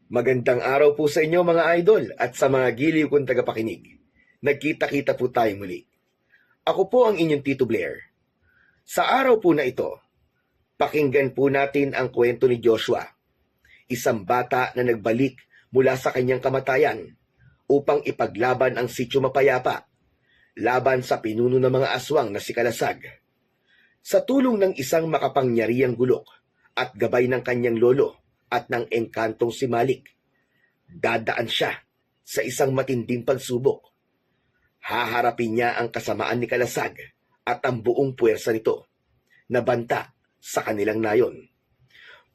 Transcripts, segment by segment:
Magandang araw po sa inyo mga idol at sa mga giliw kong tagapakinig. Nagkita-kita po tayo muli. Ako po ang inyong Tito Blair. Sa araw po na ito, pakinggan po natin ang kwento ni Joshua, isang bata na nagbalik mula sa kanyang kamatayan upang ipaglaban ang sityo mapayapa, laban sa pinuno ng mga aswang na si Kalasag. Sa tulong ng isang makapangyarihang gulok at gabay ng kanyang lolo, at ng engkantong si Malik, dadaan siya sa isang matinding pagsubok. Haharapin niya ang kasamaan ni Kalasag at ang buong puwersa nito na banta sa kanilang nayon.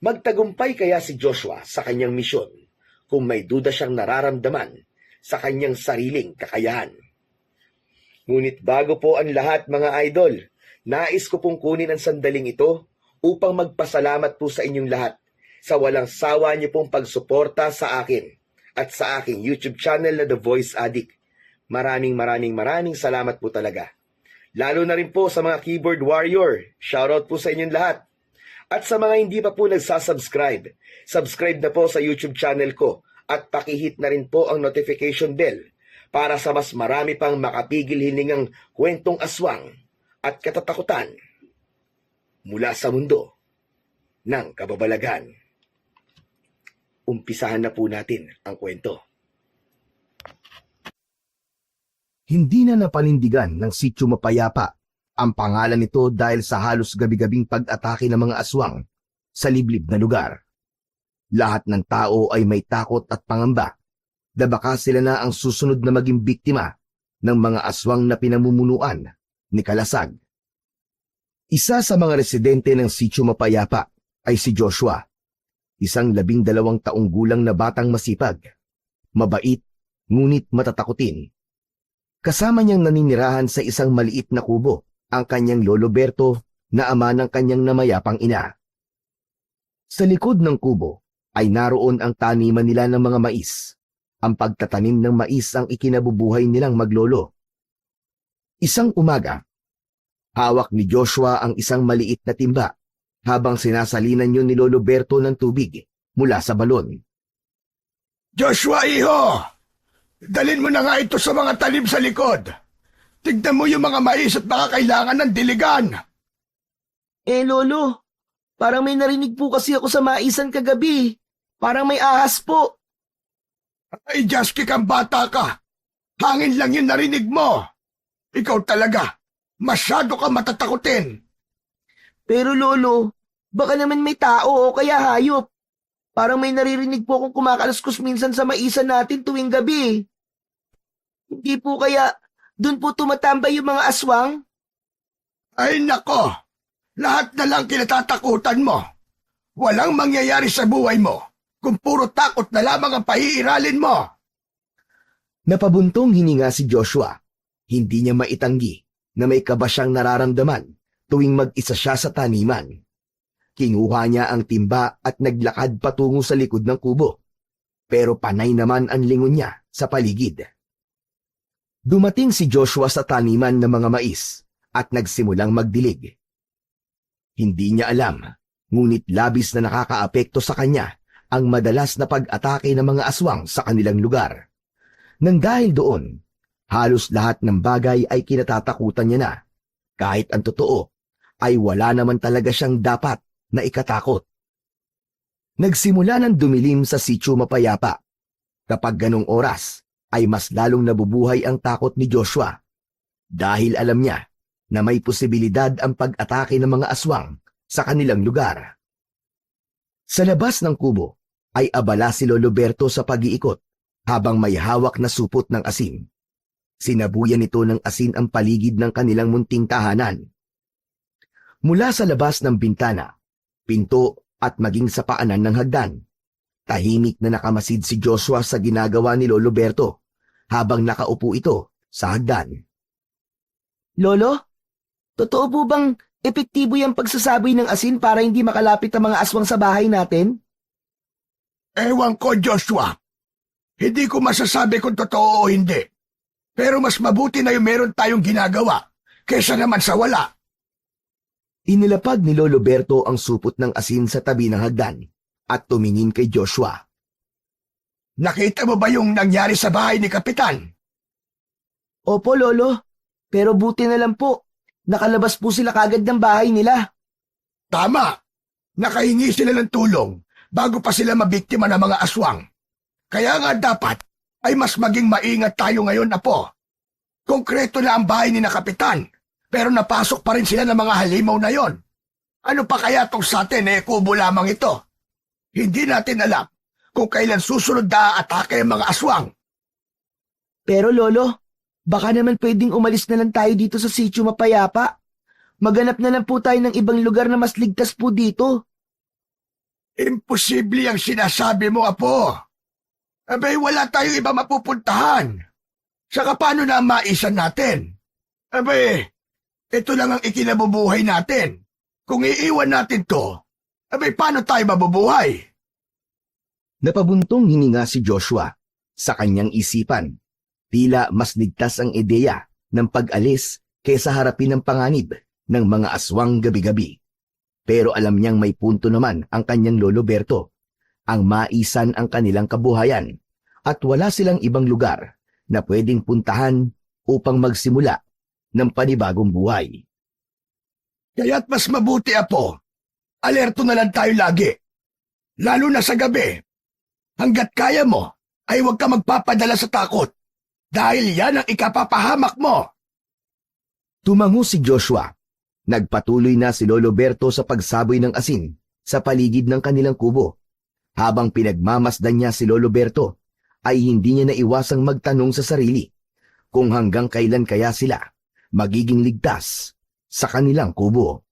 Magtagumpay kaya si Joshua sa kanyang misyon kung may duda siyang nararamdaman sa kanyang sariling kakayahan. Ngunit bago po ang lahat mga idol, nais ko pong kunin ang sandaling ito upang magpasalamat po sa inyong lahat sa walang sawa niyo pong pagsuporta sa akin at sa aking YouTube channel na The Voice Addict. Maraming salamat po talaga. Lalo na rin po sa mga keyboard warrior, shoutout po sa inyong lahat. At sa mga hindi pa po nagsasubscribe, subscribe na po sa YouTube channel ko at pakihit na rin po ang notification bell para sa mas marami pang makapigil hiningang kwentong aswang at katatakutan mula sa mundo ng kababalagan. Umpisahan na po natin ang kwento. Hindi na napanindigan ng sityo mapayapa ang pangalan nito dahil sa halos gabi-gabing pag-atake ng mga aswang sa liblib na lugar. Lahat ng tao ay may takot at pangamba na baka sila na ang susunod na maging biktima ng mga aswang na pinamumunuan ni Kalasag. Isa sa mga residente ng sityo mapayapa ay si Joshua, isang 12 taong gulang na batang masipag, mabait, ngunit matatakutin. Kasama niyang naninirahan sa isang maliit na kubo ang kanyang lolo Berto na ama ng kanyang namayapang ina. Sa likod ng kubo ay naroon ang taniman nila ng mga mais. Ang pagtatanim ng mais ang ikinabubuhay nilang maglolo. Isang umaga, hawak ni Joshua ang isang maliit na timba habang sinasalinan yun ni Lolo Berto ng tubig mula sa balon. Joshua, iho! Dalin mo na nga ito sa mga talim sa likod. Tignan mo yung mga mais at baka kailangan ng diligan. Lolo, parang may narinig po kasi ako sa maisan kagabi. Parang may ahas po. Ay, Jasky kang bata ka. Hangin lang yung narinig mo. Ikaw talaga. Masyado ka matatakutin. Pero Lolo, baka naman may tao o kaya hayop. Parang may naririnig po akong kumakalaskus minsan sa maisan natin tuwing gabi. Hindi po kaya dun po tumatambay yung mga aswang? Ay nako, lahat na lang kinatatakutan mo. Walang mangyayari sa buhay mo kung puro takot na lamang ang paiiralin mo. Napabuntong hininga si Joshua. Hindi niya maitanggi na may kaba siyang nararamdaman tuwing mag-isa siya sa taniman. Kinuha niya ang timba at naglakad patungo sa likod ng kubo. Pero panay naman ang lingon niya sa paligid. Dumating si Joshua sa taniman ng mga mais at nagsimulang magdilig. Hindi niya alam, ngunit labis na nakakaapekto sa kanya ang madalas na pag-atake ng mga aswang sa kanilang lugar. Nang dahil doon, halos lahat ng bagay ay kinatatakutan niya na. Kahit ang totoo, ay wala naman talaga siyang dapat na ikatakot. Nagsimula ng dumilim sa sityo mapayapa. Kapag ganong oras, ay mas lalong nabubuhay ang takot ni Joshua. Dahil alam niya na may posibilidad ang pag-atake ng mga aswang sa kanilang lugar. Sa labas ng kubo, ay abala si Lolo Berto sa pag-iikot habang may hawak na supot ng asin. Sinabuyan nito ng asin ang paligid ng kanilang munting tahanan. Mula sa labas ng bintana, pinto at maging sa paanan ng hagdan, tahimik na nakamasid si Joshua sa ginagawa ni Lolo Berto habang nakaupo ito sa hagdan. Lolo, totoo po bang epektibo yung pagsasaboy ng asin para hindi makalapit ang mga aswang sa bahay natin? Ewan ko, Joshua. Hindi ko masasabi kung totoo o hindi. Pero mas mabuti na yung meron tayong ginagawa kaysa naman sa wala. Inilapag ni Lolo Berto ang supot ng asin sa tabi ng hagdan at tumingin kay Joshua. nakita mo ba yung nangyari sa bahay ni Kapitan? Opo, Lolo. Pero buti na lang po. Nakalabas po sila kagad ng bahay nila. Tama! Nakahingi sila ng tulong bago pa sila mabiktima ng mga aswang. Kaya nga dapat ay mas maging maingat tayo ngayon, Apo. Konkreto na ang bahay ni na Kapitan, pero napasok pa rin sila ng mga halimaw na yon. Ano pa kaya tong sa atin kubo lamang ito? Hindi natin alam kung kailan susunod na atake ang mga aswang. Pero Lolo, baka naman pwedeng umalis na lang tayo dito sa Sitio Mapayapa. Maghanap na lang po tayo ng ibang lugar na mas ligtas po dito. Imposible ang sinasabi mo, Apo. Abay, wala tayong iba mapupuntahan. Saka paano na ang maisan natin? Abay, ito lang ang ikinabubuhay natin. Kung iiwan natin to, abay, paano tayo mabubuhay? Napabuntong hininga si Joshua sa kanyang isipan. Tila mas ligtas ang ideya ng pag-alis kaysa harapin ang panganib ng mga aswang gabi-gabi. Pero alam niyang may punto naman ang kanyang lolo Berto. Ang maisan ang kanilang kabuhayan at wala silang ibang lugar na pwedeng puntahan upang magsimula ng panibagong buhay. Kaya't mas mabuti, Apo. Alerto na lang tayo lagi. Lalo na sa gabi. Hanggat kaya mo, ay huwag ka magpapadala sa takot. Dahil yan ang ikapapahamak mo. Tumango si Joshua. Nagpatuloy na si Lolo Berto sa pagsaboy ng asin sa paligid ng kanilang kubo. Habang pinagmamasdan niya si Lolo Berto, ay hindi niya naiwasang magtanong sa sarili kung hanggang kailan kaya sila magiging ligtas sa kanilang kubo.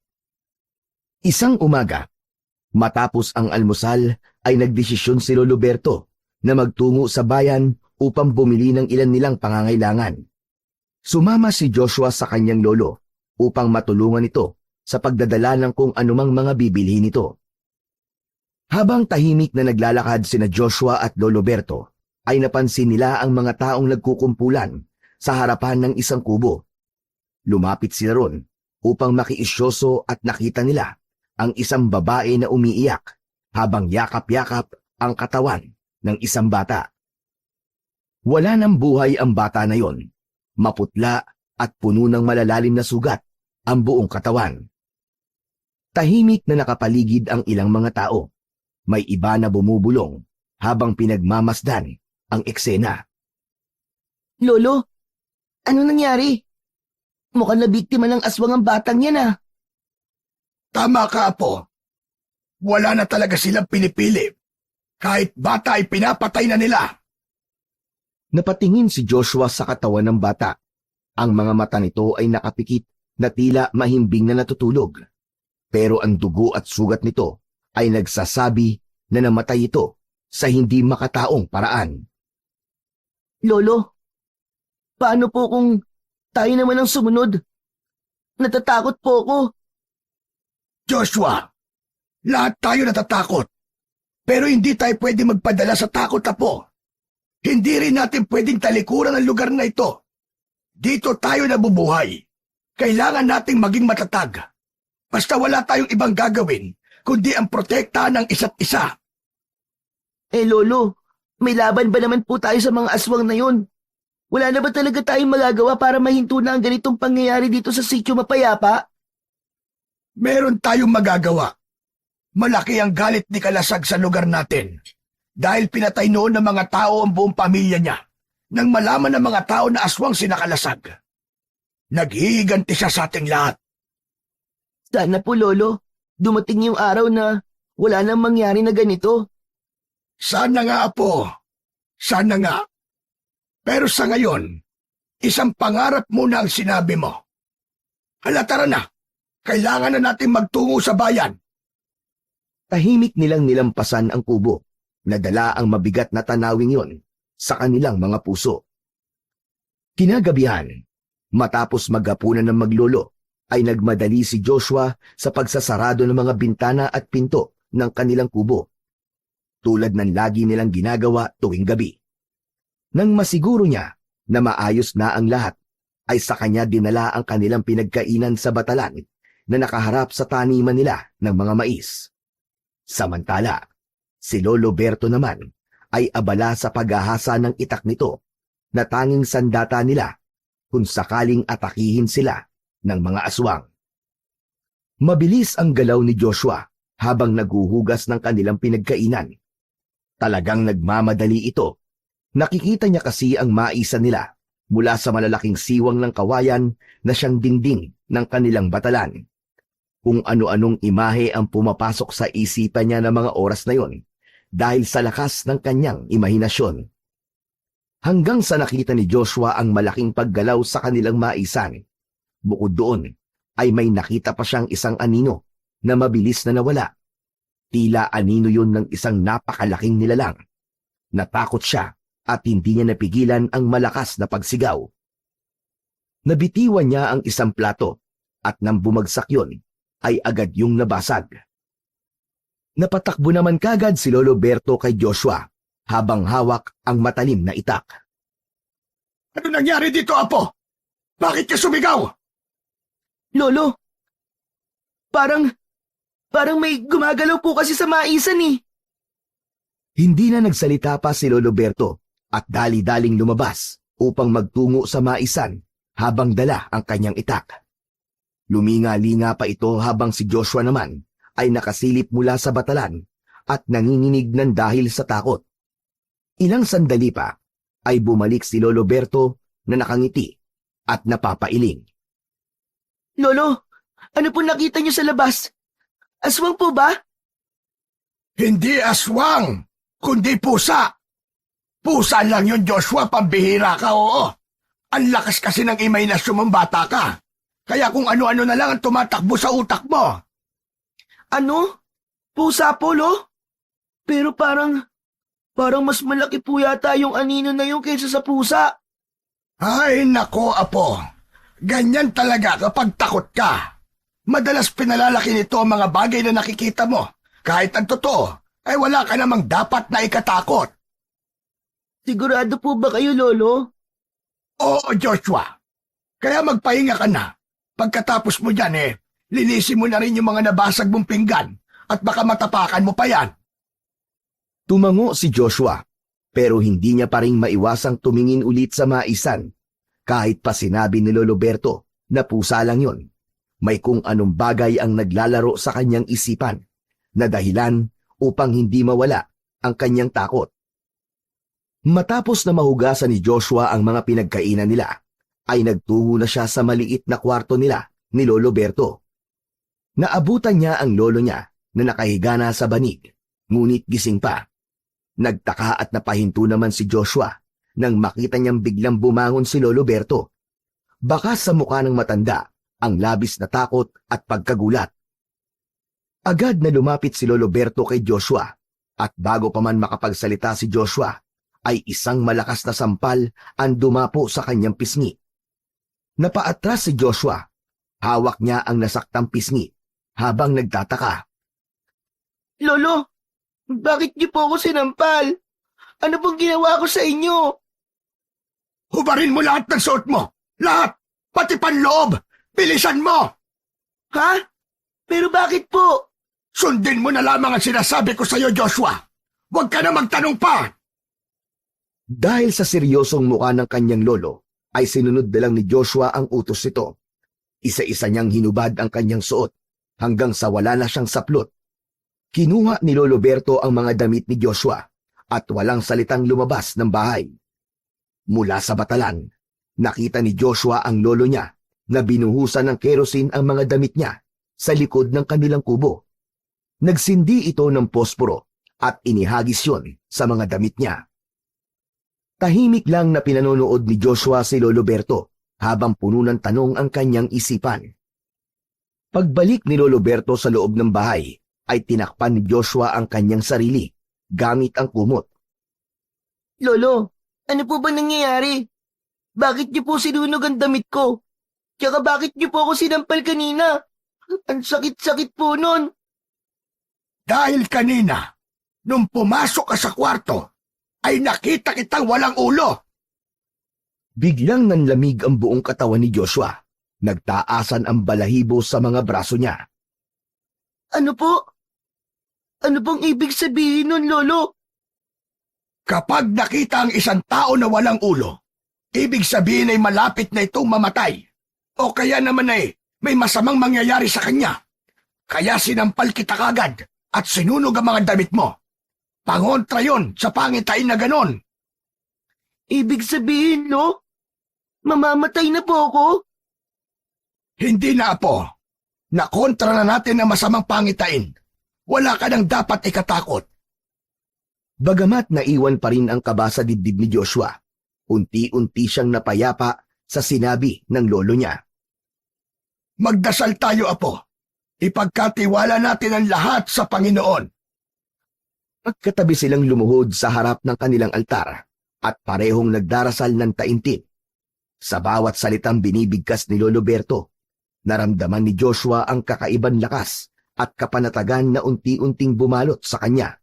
Isang umaga, matapos ang almusal ay nagdesisyon si Lolo Berto na magtungo sa bayan upang bumili ng ilan nilang pangangailangan. Sumama si Joshua sa kanyang lolo upang matulungan ito sa pagdadala ng kung anumang mga bibilhin nito. Habang tahimik na naglalakad sina Joshua at Lolo Berto, ay napansin nila ang mga taong nagkukumpulan sa harapan ng isang kubo. Lumapit sila ron upang makiisyoso at nakita nila ang isang babae na umiiyak habang yakap-yakap ang katawan ng isang bata. Wala ng buhay ang bata na yon. Maputla at puno ng malalalim na sugat ang buong katawan. Tahimik na nakapaligid ang ilang mga tao. May iba na bumubulong habang pinagmamasdan ang eksena. Lolo, ano nangyari? Mukhang na biktima ng aswang ang batang yan ah. Tama ka, Apo. Wala na talaga silang pinipili. Kahit bata ay pinapatay na nila. Napatingin si Joshua sa katawan ng bata. Ang mga mata nito ay nakapikit na tila mahimbing na natutulog. Pero ang dugo at sugat nito ay nagsasabi na namatay ito sa hindi makataong paraan. Lolo, paano po kung tayo naman ang sumunod? Natatakot po ako. Joshua, lahat tayo natatakot. Pero hindi tayo pwede magpadala sa takot, Apo. Hindi rin natin pwedeng talikuran ang lugar na ito. Dito tayo nabubuhay. Kailangan nating maging matatag. Basta wala tayong ibang gagawin, kundi ang protektahan ng isa't isa. Lolo, may laban ba naman po tayo sa mga aswang na yun? Wala na ba talaga tayong magagawa para mahinto na ang ganitong pangyayari dito sa Sitio Mapayapa? Meron tayong magagawa. Malaki ang galit ni Kalasag sa lugar natin. Dahil pinatay noon ng mga tao ang buong pamilya niya nang malaman ng mga tao na aswang si Nakalasag. Naghihiganti siya sa ating lahat. Sana po, Lolo, dumating yung araw na wala nang mangyari na ganito. Sana nga, Apo. Sana nga. Pero sa ngayon, isang pangarap muna ang sinabi mo. Hala, tara na. Kailangan na natin magtungo sa bayan. Tahimik nilang nilampasan ang kubo. Nadala ang mabigat na tanawing yon sa kanilang mga puso. Kinagabihan, matapos maghapunan ng maglolo, ay nagmadali si Joshua sa pagsasarado ng mga bintana at pinto ng kanilang kubo. Tulad ng lagi nilang ginagawa tuwing gabi. Nang masiguro niya na maayos na ang lahat, ay sa kanya dinala ang kanilang pinagkainan sa batalan na nakaharap sa taniman nila ng mga mais. Samantala, si Lolo Berto naman ay abala sa paghahasa ng itak nito na tanging sandata nila kung sakaling atakihin sila ng mga aswang. Mabilis ang galaw ni Joshua habang naghuhugas ng kanilang pinagkainan. Talagang nagmamadali ito. Nakikita niya kasi ang maisa nila mula sa malalaking siwang ng kawayan na siyang dingding ng kanilang batalan. Kung ano-anong imahe ang pumapasok sa isipan niya ng mga oras na yon dahil sa lakas ng kanyang imahinasyon. Hanggang sa nakita ni Joshua ang malaking paggalaw sa kanilang maisan. Bukod doon, ay may nakita pa siyang isang anino na mabilis na nawala. Tila anino yun ng isang napakalaking nilalang. Natakot siya at hindi niya napigilan ang malakas na pagsigaw. Nabitiwan niya ang isang plato at nang bumagsak yun, ay agad yung nabasag. Napatakbo naman kagad si Lolo Berto kay Joshua habang hawak ang matalim na itak. Ano nangyari dito, Apo? Bakit ka sumigaw? Lolo, parang may gumagalaw po kasi sa maisan eh. Hindi na nagsalita pa si Lolo Berto at dali-daling lumabas upang magtungo sa maisan habang dala ang kanyang itak. Luminga-linga pa ito habang si Joshua naman ay nakasilip mula sa batalan at nanginginig ng dahil sa takot. Ilang sandali pa ay bumalik si Lolo Berto na nakangiti at napapailing. Lolo, ano po nakita niyo sa labas? Aswang po ba? Hindi aswang, kundi pusa. Pusa lang yun, Joshua, pambihira ka, oo. Ang lakas kasi ng imahinasyon mong bata ka. Kaya kung ano-ano na lang ang tumatakbo sa utak mo. Ano? Pusa po, lo? Pero parang mas malaki po yata yung anino na yun kaysa sa pusa. Ay, nako, Apo. Ganyan talaga kapag takot ka. Madalas pinalalaki nito ang mga bagay na nakikita mo. Kahit ang totoo, ay wala ka namang dapat na ikatakot. Sigurado po ba kayo, Lolo? Oo, Joshua. Kaya magpahinga ka na. Pagkatapos mo dyan linisin mo na rin yung mga nabasag mong pinggan at baka matapakan mo pa yan. Tumango si Joshua pero hindi niya pa rin maiwasang tumingin ulit sa maisan kahit pa sinabi ni Lolo Berto na pusa lang yon. May kung anong bagay ang naglalaro sa kanyang isipan na dahilan upang hindi mawala ang kanyang takot. Matapos na mahugasan ni Joshua ang mga pinagkainan nila, ay nagtungo na siya sa maliit na kwarto nila ni Lolo Berto. Naabutan niya ang lolo niya na nakahiga na sa banig, ngunit gising pa. Nagtaka at napahinto naman si Joshua nang makita niyang biglang bumangon si Lolo Berto. Baka sa mukha ng matanda ang labis na takot at pagkagulat. Agad na lumapit si Lolo Berto kay Joshua at bago pa man makapagsalita si Joshua, ay isang malakas na sampal ang dumapo sa kanyang pisngi. Napaatras si Joshua. Hawak niya ang nasaktang pisngi habang nagtataka. Lolo, bakit niyo po ako sinampal? Ano pong ginawa ko sa inyo? Hubarin mo lahat ng suot mo! Lahat! Pati panloob! Bilisan mo! Ha? Pero bakit po? Sundin mo na lamang ang sinasabi ko sa iyo, Joshua! Huwag ka na magtanong pa! Dahil sa seryosong mukha ng kanyang lolo, ay sinunod na lang ni Joshua ang utos nito. Isa-isa niyang hinubad ang kanyang suot hanggang sa wala na siyang saplot. Kinuha ni Lolo Berto ang mga damit ni Joshua at walang salitang lumabas ng bahay. Mula sa batalan, nakita ni Joshua ang lolo niya na binuhusan ng kerosene ang mga damit niya sa likod ng kanilang kubo. Nagsindi ito ng posporo at inihagis yon sa mga damit niya. Tahimik lang na pinanonood ni Joshua si Lolo Berto habang puno ng tanong ang kanyang isipan. Pagbalik ni Lolo Berto sa loob ng bahay, ay tinakpan ni Joshua ang kanyang sarili gamit ang kumot. Lolo, ano po ba nangyayari? Bakit niyo po sinunog ang damit ko? Tsaka bakit niyo po ako sinampal kanina? Ang sakit-sakit po nun. Dahil kanina, nung pumasok ka sa kwarto, ay nakita kitang walang ulo. Biglang nanlamig ang buong katawan ni Joshua. Nagtaasan ang balahibo sa mga braso niya. Ano po? Ano pong ibig sabihin nun, Lolo? Kapag nakita ang isang tao na walang ulo, ibig sabihin ay malapit na itong mamatay. O kaya naman ay may masamang mangyayari sa kanya. Kaya sinampal kita kagad at sinunog ang mga damit mo. Pangontra yon sa pangitain na ganon. Ibig sabihin, no? Mamamatay na po ako? Hindi na, Apo. Nakontra na natin ang masamang pangitain. Wala ka nang dapat ikatakot. Bagamat naiwan pa rin ang kaba sa dibdib ni Joshua, unti-unti siyang napayapa sa sinabi ng lolo niya. Magdasal tayo, Apo. Ipagkatiwala natin ang lahat sa Panginoon. Pagkatabi silang lumuhod sa harap ng kanilang altar at parehong nagdarasal ng taimtim. Sa bawat salitang binibigkas ni Lolo Berto, naramdaman ni Joshua ang kakaibang lakas at kapanatagan na unti-unting bumalot sa kanya.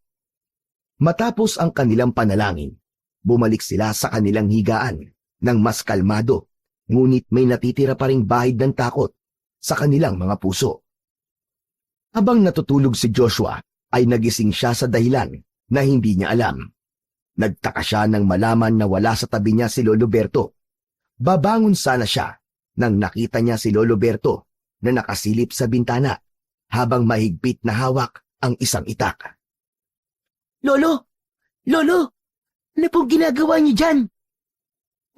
Matapos ang kanilang panalangin, bumalik sila sa kanilang higaan ng mas kalmado, ngunit may natitira pa ring bahid ng takot sa kanilang mga puso. Habang natutulog si Joshua, ay nagising siya sa dahilan na hindi niya alam. Nagtaka siya nang malaman na wala sa tabi niya si Lolo Berto. Babangon sana siya nang nakita niya si Lolo Berto na nakasilip sa bintana habang mahigpit na hawak ang isang itak. Lolo! Lolo! Ano pong ginagawa niyo dyan?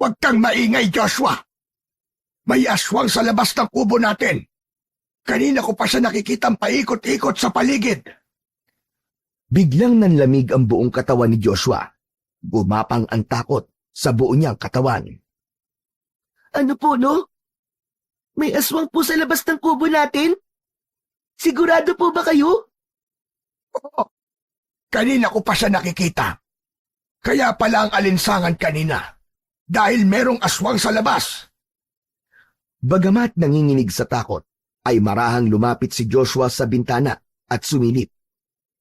Huwag kang maingay, Joshua. May aswang sa labas ng kubo natin. Kanina ko pa siya nakikitang paikot-ikot sa paligid. Biglang nanlamig ang buong katawan ni Joshua. Gumapang ang takot sa buo niyang katawan. Ano po, no? May aswang po sa labas ng kubo natin? Sigurado po ba kayo? Oo. Kanina ko pa siya nakikita. Kaya pala ang alinsangan kanina. Dahil merong aswang sa labas. Bagamat nanginginig sa takot, ay marahang lumapit si Joshua sa bintana at sumilip.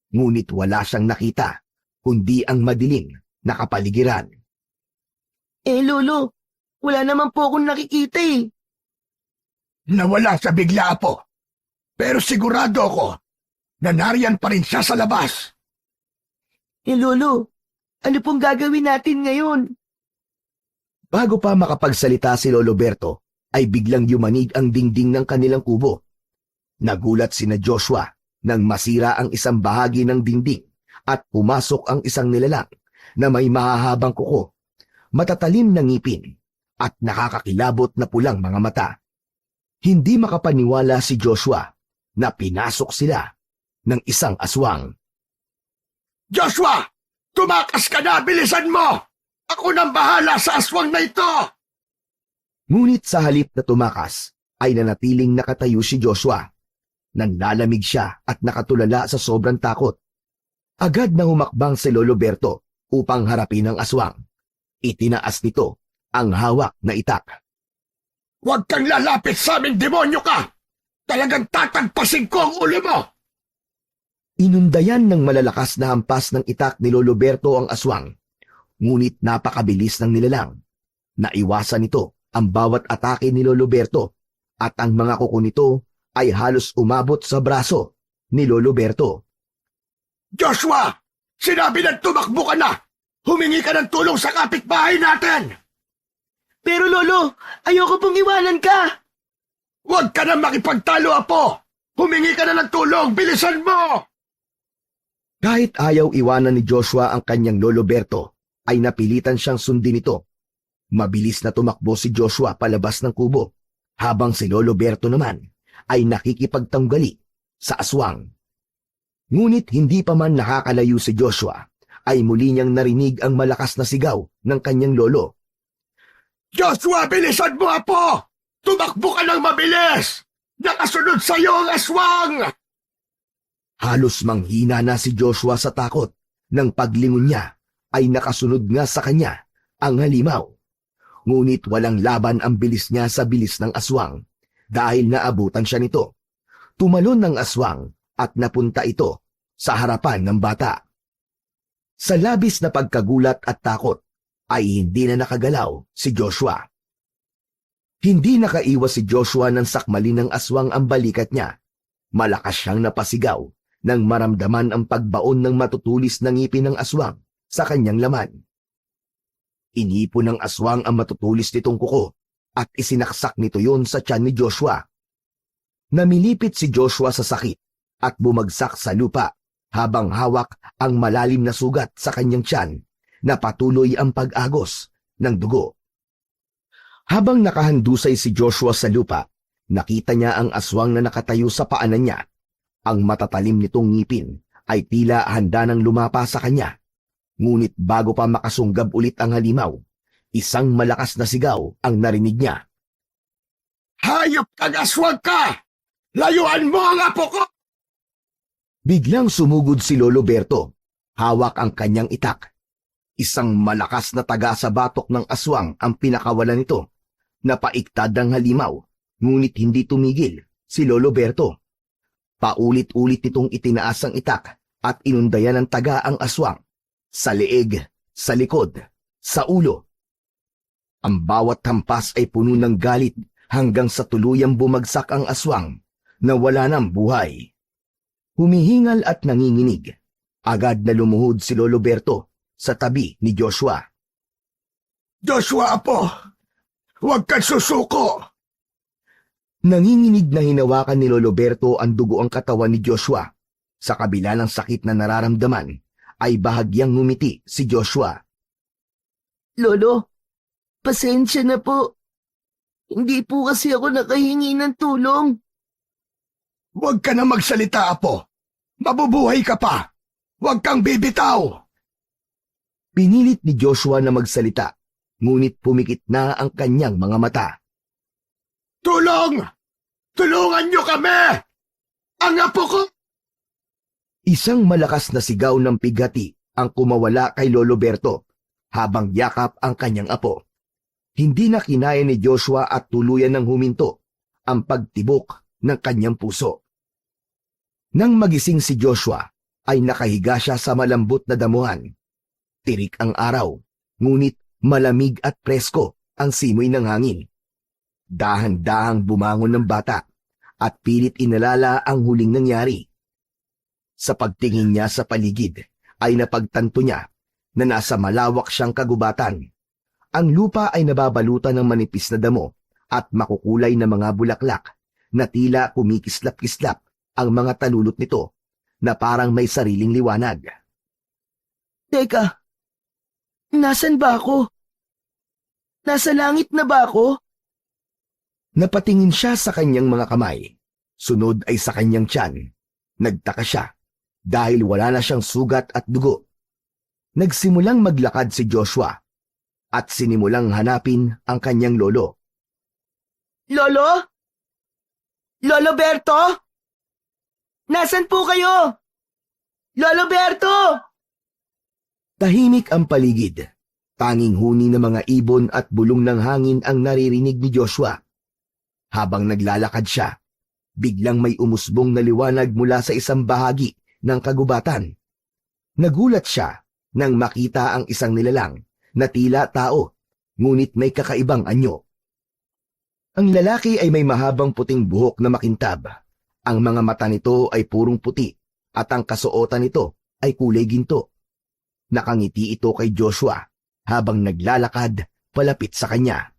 Ngunit wala siyang nakita, kundi ang madilim na kapaligiran. Lolo, wala naman po akong nakikita eh. Nawala sa bigla, Apo. Pero sigurado ako na nariyan pa rin siya sa labas. Lolo, ano pong gagawin natin ngayon? Bago pa makapagsalita si Lolo Berto, ay biglang yumanig ang dingding ng kanilang kubo. Nagulat sina Joshua nang masira ang isang bahagi ng dingding at pumasok ang isang nilalang na may mahahabang kuko, matatalim na ngipin at nakakakilabot na pulang mga mata. Hindi makapaniwala si Joshua na pinasok sila ng isang aswang. Joshua! Tumakas ka na! Bilisan mo! Ako nang bahala sa aswang na ito! Ngunit sa halip na tumakas, ay nanatiling nakatayo si Joshua. Nanlalamig siya at nakatulala sa sobrang takot. Agad na humakbang si Lolo Berto upang harapin ang aswang. Itinaas nito ang hawak na itak. Huwag kang lalapit sa aming demonyo ka! Talagang tatagpasin ko ang ulo mo! Inundayan ng malalakas na hampas ng itak ni Lolo Berto ang aswang. Ngunit napakabilis ng nilalang. Naiwasan nito ang bawat atake ni Lolo Berto at ang mga kuko nito ay halos umabot sa braso ni Lolo Berto. Joshua! Sinabi na tumakbo ka na! Humingi ka ng tulong sa kapitbahay natin! Pero Lolo, ayoko pong iwanan ka! Huwag ka na makipagtalo, Apo! Humingi ka na ng tulong! Bilisan mo! Kahit ayaw iwanan ni Joshua ang kanyang Lolo Berto, ay napilitan siyang sundin ito. Mabilis na tumakbo si Joshua palabas ng kubo, habang si Lolo Berto naman ay nakikipagtanggali sa aswang. Ngunit hindi pa man nakakalayo si Joshua, ay muli niyang narinig ang malakas na sigaw ng kanyang lolo. Joshua, bilisan mo, Apo! Tumakbo ka ng mabilis! Nakasunod sa iyo ang aswang! Halos manghina na si Joshua sa takot. Nang paglingon niya, ay nakasunod nga sa kanya ang halimaw. Ngunit walang laban ang bilis niya sa bilis ng aswang dahil naabutan siya nito. Tumalon ng aswang at napunta ito sa harapan ng bata. Sa labis na pagkagulat at takot, ay hindi na nakagalaw si Joshua. Hindi nakaiwas si Joshua nang sakmalin ng aswang ang balikat niya. Malakas siyang napasigaw nang maramdaman ang pagbaon ng matutulis na ngipin ng aswang sa kanyang laman. Inipon ng aswang ang matutulis nitong kuko at isinaksak nito yon sa tiyan ni Joshua. Namilipit si Joshua sa sakit at bumagsak sa lupa habang hawak ang malalim na sugat sa kanyang tiyan na patuloy ang pag-agos ng dugo. Habang nakahandusay si Joshua sa lupa, nakita niya ang aswang na nakatayo sa paanan niya. Ang matatalim nitong ngipin ay tila handa nang lumapa sa kanya. Ngunit bago pa makasunggab ulit ang halimaw, isang malakas na sigaw ang narinig niya. Hayop kang aswang ka! Layuan mo ang apo ko! Biglang sumugod si Lolo Berto. Hawak ang kanyang itak. Isang malakas na taga sa batok ng aswang ang pinakawalan nito. Napaiktad ang halimaw, ngunit hindi tumigil si Lolo Berto. Paulit-ulit nitong itinaas ang itak at inundayan ng taga ang aswang. Sa leeg, sa likod, sa ulo. Ang bawat hampas ay puno ng galit hanggang sa tuluyang bumagsak ang aswang na wala ng buhay. Humihingal at nanginginig. Agad na lumuhod si Lolo Berto sa tabi ni Joshua. Joshua, apo! Huwag kang susuko! Nanginginig na hinawakan ni Lolo Berto ang dugo ang katawan ni Joshua. Sa kabila ng sakit na nararamdaman, ay bahagyang ngumiti si Joshua. Lolo, pasensya na po. Hindi po kasi ako nakahingi ng tulong. Huwag ka na magsalita, apo. Mabubuhay ka pa. Huwag kang bibitaw. Pinilit ni Joshua na magsalita, ngunit pumikit na ang kanyang mga mata. Tulong! Tulungan niyo kami! Ang apo ko! Isang malakas na sigaw ng pighati ang kumawala kay Lolo Berto habang yakap ang kanyang apo. Hindi na kinaya ni Joshua at tuluyan ng huminto ang pagtibok ng kanyang puso. Nang magising si Joshua, ay nakahiga siya sa malambot na damuhan. Tirik ang araw, ngunit malamig at presko ang simoy ng hangin. Dahan-dahang bumangon ng bata at pilit inalala ang huling nangyari. Sa pagtingin niya sa paligid, ay napagtanto niya na nasa malawak siyang kagubatan. Ang lupa ay nababalutan ng manipis na damo at makukulay na mga bulaklak na tila kumikislap-kislap ang mga talulot nito na parang may sariling liwanag. Teka, nasan ba ako? Nasa langit na ba ako? Napatingin siya sa kanyang mga kamay. Sunod ay sa kanyang tiyan. Nagtaka siya dahil wala na siyang sugat at dugo. Nagsimulang maglakad si Joshua at sinimulang hanapin ang kanyang lolo. Lolo? Lolo Berto? Nasaan po kayo? Lolo Berto! Tahimik ang paligid. Tanging huni ng mga ibon at bulong ng hangin ang naririnig ni Joshua. Habang naglalakad siya, biglang may umusbong na liwanag mula sa isang bahagi ng kagubatan. Nagulat siya nang makita ang isang nilalang na tila tao, ngunit may kakaibang anyo. Ang lalaki ay may mahabang puting buhok na makintab. Ang mga mata nito ay purong puti at ang kasuotan nito ay kulay ginto. Nakangiti ito kay Joshua habang naglalakad palapit sa kanya.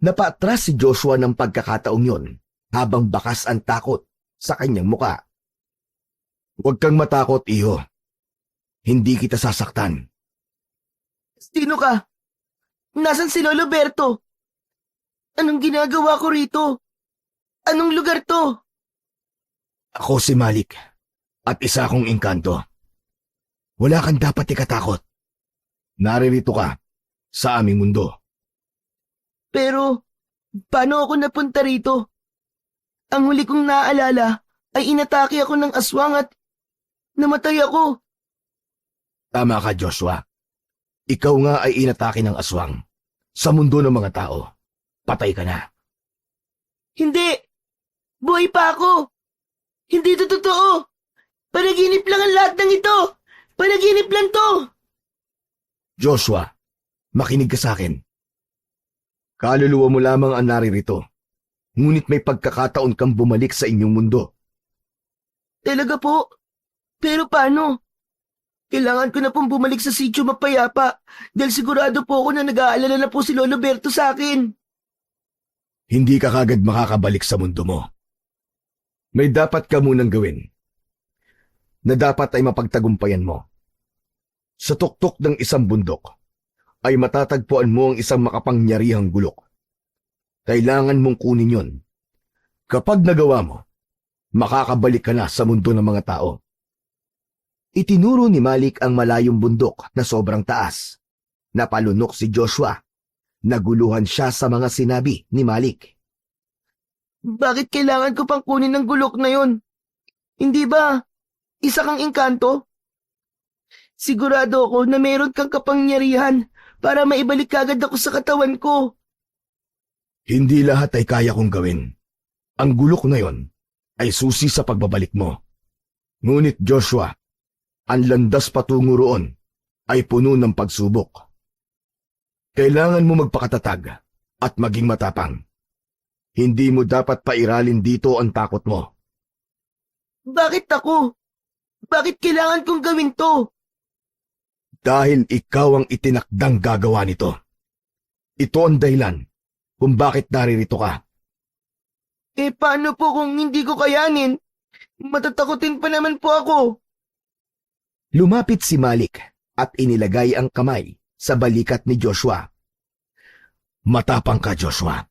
Napaatras si Joshua ng pagkakataong yon habang bakas ang takot sa kanyang muka. Huwag kang matakot, iho. Hindi kita sasaktan. Sino ka? Nasaan si Lolo Berto? Anong ginagawa ko rito? Anong lugar to? Ako si Malik at isa akong engkanto. Wala kang dapat ikatakot. Naririto ka sa aming mundo. Pero, paano ako napunta rito? Ang huli kong naaalala ay inatake ako ng aswang at namatay ako. Tama ka, Joshua. Ikaw nga ay inatake ng aswang. Sa mundo ng mga tao, patay ka na. Hindi! Buhay pa ako! Hindi to totoo! Panaginip lang ang lahat ng ito! Panaginip lang to! Joshua, makinig ka sa akin. Kaluluwa mo lamang ang naririto. Ngunit may pagkakataon kang bumalik sa inyong mundo. Talaga po? Pero paano? Kailangan ko na pong bumalik sa sitio mapayapa dahil sigurado po ako na nag-aalala na po si Lolo Berto sa akin. Hindi ka kagad makakabalik sa mundo mo. May dapat ka munang gawin na dapat ay mapagtagumpayan mo. Sa tuktok ng isang bundok ay matatagpuan mo ang isang makapangyarihang gulok. Kailangan mong kunin yon. Kapag nagawa mo, makakabalik ka na sa mundo ng mga tao. Itinuro ni Malik ang malayong bundok na sobrang taas. Napalunok si Joshua. Naguluhan siya sa mga sinabi ni Malik. Bakit kailangan ko pang kunin ng gulok na yon? Hindi ba isa kang engkanto? Sigurado ako na meron kang kapangyarihan para maibalik kagad ako sa katawan ko. Hindi lahat ay kaya kong gawin. Ang gulok na yon ay susi sa pagbabalik mo. Ngunit Joshua, ang landas patungo roon ay puno ng pagsubok. Kailangan mo magpakatatag at maging matapang. Hindi mo dapat pairalin dito ang takot mo. Bakit ako? Bakit kailangan kong gawin to? Dahil ikaw ang itinakdang gagawa nito. Ito ang dahilan kung bakit naririto ka. Paano po kung hindi ko kayanin? Matatakotin pa naman po ako. Lumapit si Malik at inilagay ang kamay sa balikat ni Joshua. Matapang ka, Joshua.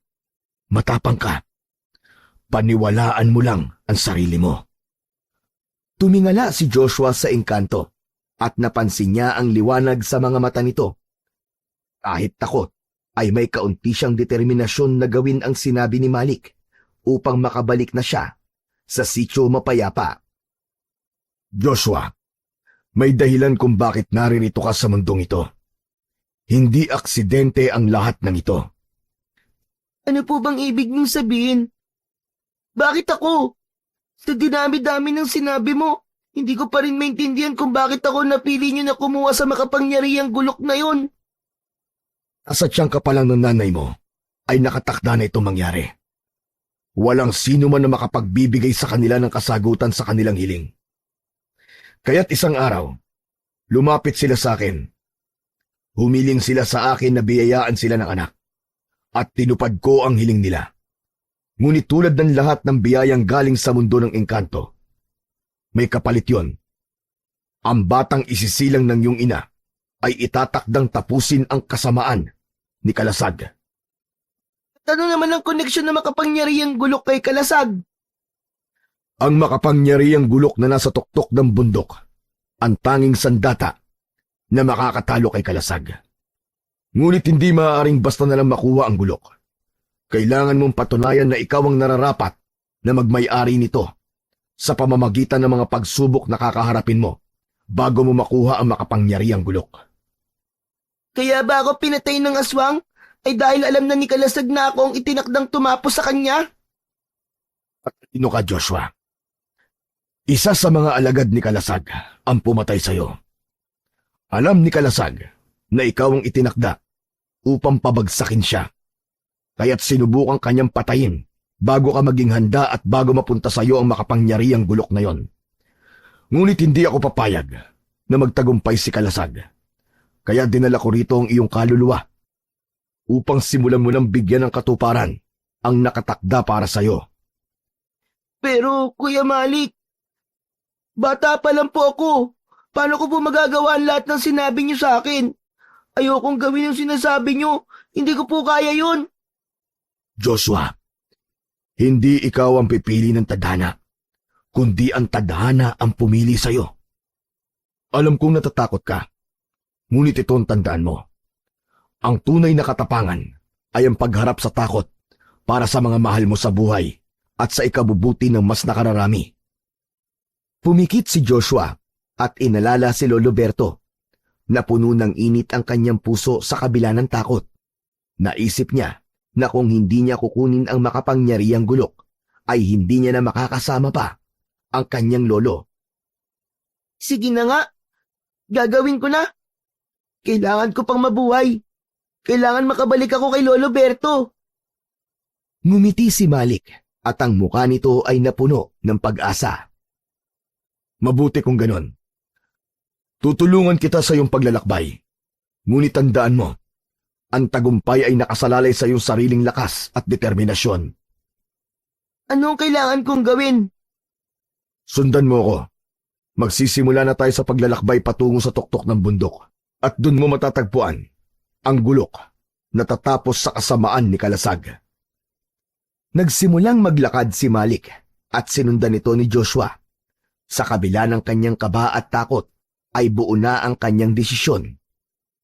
Matapang ka. Paniwalaan mo lang ang sarili mo. Tumingala si Joshua sa engkanto at napansin niya ang liwanag sa mga mata nito. Kahit takot, ay may kaunti siyang determinasyon na gawin ang sinabi ni Malik upang makabalik na siya sa sitio mapayapa. Joshua, may dahilan kung bakit naririto ka sa mundong ito. Hindi aksidente ang lahat ng ito. Ano po bang ibig niyong sabihin? Bakit ako? Sa dinami-dami ng sinabi mo, hindi ko pa rin maintindihan kung bakit ako napili niyo na kumuha sa makapangyarihang gulok na yon. Nasa tiyang ka pa lang ng nanay mo, ay nakatakda na itong mangyari. Walang sino man na makapagbibigay sa kanila ng kasagutan sa kanilang hiling. Kaya't isang araw, lumapit sila sa akin. Humiling sila sa akin na biyayaan sila ng anak. At tinupad ko ang hiling nila. Ngunit tulad ng lahat ng biyayang galing sa mundo ng engkanto, may kapalit yon. Ang batang isisilang ng iyong ina ay itatakdang tapusin ang kasamaan ni Kalasag. Ano naman ang koneksyon na makapangyarihang gulok kay Kalasag? Ang makapangyarihang gulok na nasa tuktok ng bundok, ang tanging sandata na makakatalo kay Kalasag. Ngunit hindi maaaring basta na lang makuha ang gulok. Kailangan mong patunayan na ikaw ang nararapat na magmay-ari nito sa pamamagitan ng mga pagsubok na kakaharapin mo bago mo makuha ang makapangyarihang gulok. Kaya ba ako pinatay ng aswang? Ay dahil alam na ni Kalasag na ako ang itinakdang tumapos sa kanya? At sino ka, Joshua? Isa sa mga alagad ni Kalasag ang pumatay sa iyo. Alam ni Kalasag na ikaw ang itinakda upang pabagsakin siya. Kaya't sinubukang kanyang patayin bago ka maging handa at bago mapunta sa iyo ang makapangyarihang gulok na yon. Ngunit hindi ako papayag na magtagumpay si Kalasag. Kaya dinala ko rito ang iyong kaluluwa upang simulan mo ng bigyan ng katuparan ang nakatakda para sa iyo. Pero, Kuya Malik, bata pa lang po ako. Paano ko po magagawa ang lahat ng sinabi niyo sa akin? Ayokong gawin yung sinasabi niyo. Hindi ko po kaya yun. Joshua, hindi ikaw ang pipili ng tadhana, kundi ang tadhana ang pumili sa iyo. Alam kong natatakot ka, ngunit ito ang tandaan mo. Ang tunay na katapangan ay ang pagharap sa takot para sa mga mahal mo sa buhay at sa ikabubuti ng mas nakararami. Pumikit si Joshua at inalala si Lolo Berto. Napuno ng init ang kanyang puso sa kabila ng takot. Naisip niya na kung hindi niya kukunin ang makapangyarihang gulok, ay hindi niya na makakasama pa ang kanyang lolo. Sige na nga. Gagawin ko na. Kailangan ko pang mabuhay. Kailangan makabalik ako kay Lolo Berto. Ngumiti si Malik at ang mukha nito ay napuno ng pag-asa. Mabuti kung ganon. Tutulungan kita sa iyong paglalakbay. Ngunit tandaan mo, ang tagumpay ay nakasalalay sa iyong sariling lakas at determinasyon. Ano ang kailangan kong gawin? Sundan mo ako. Magsisimula na tayo sa paglalakbay patungo sa tuktok ng bundok. At dun mo matatagpuan ang gulok na tatapos sa kasamaan ni Kalasag. Nagsimulang maglakad si Malik at sinundan ito ni Joshua. Sa kabila ng kanyang kaba at takot, ay buo na ang kanyang desisyon.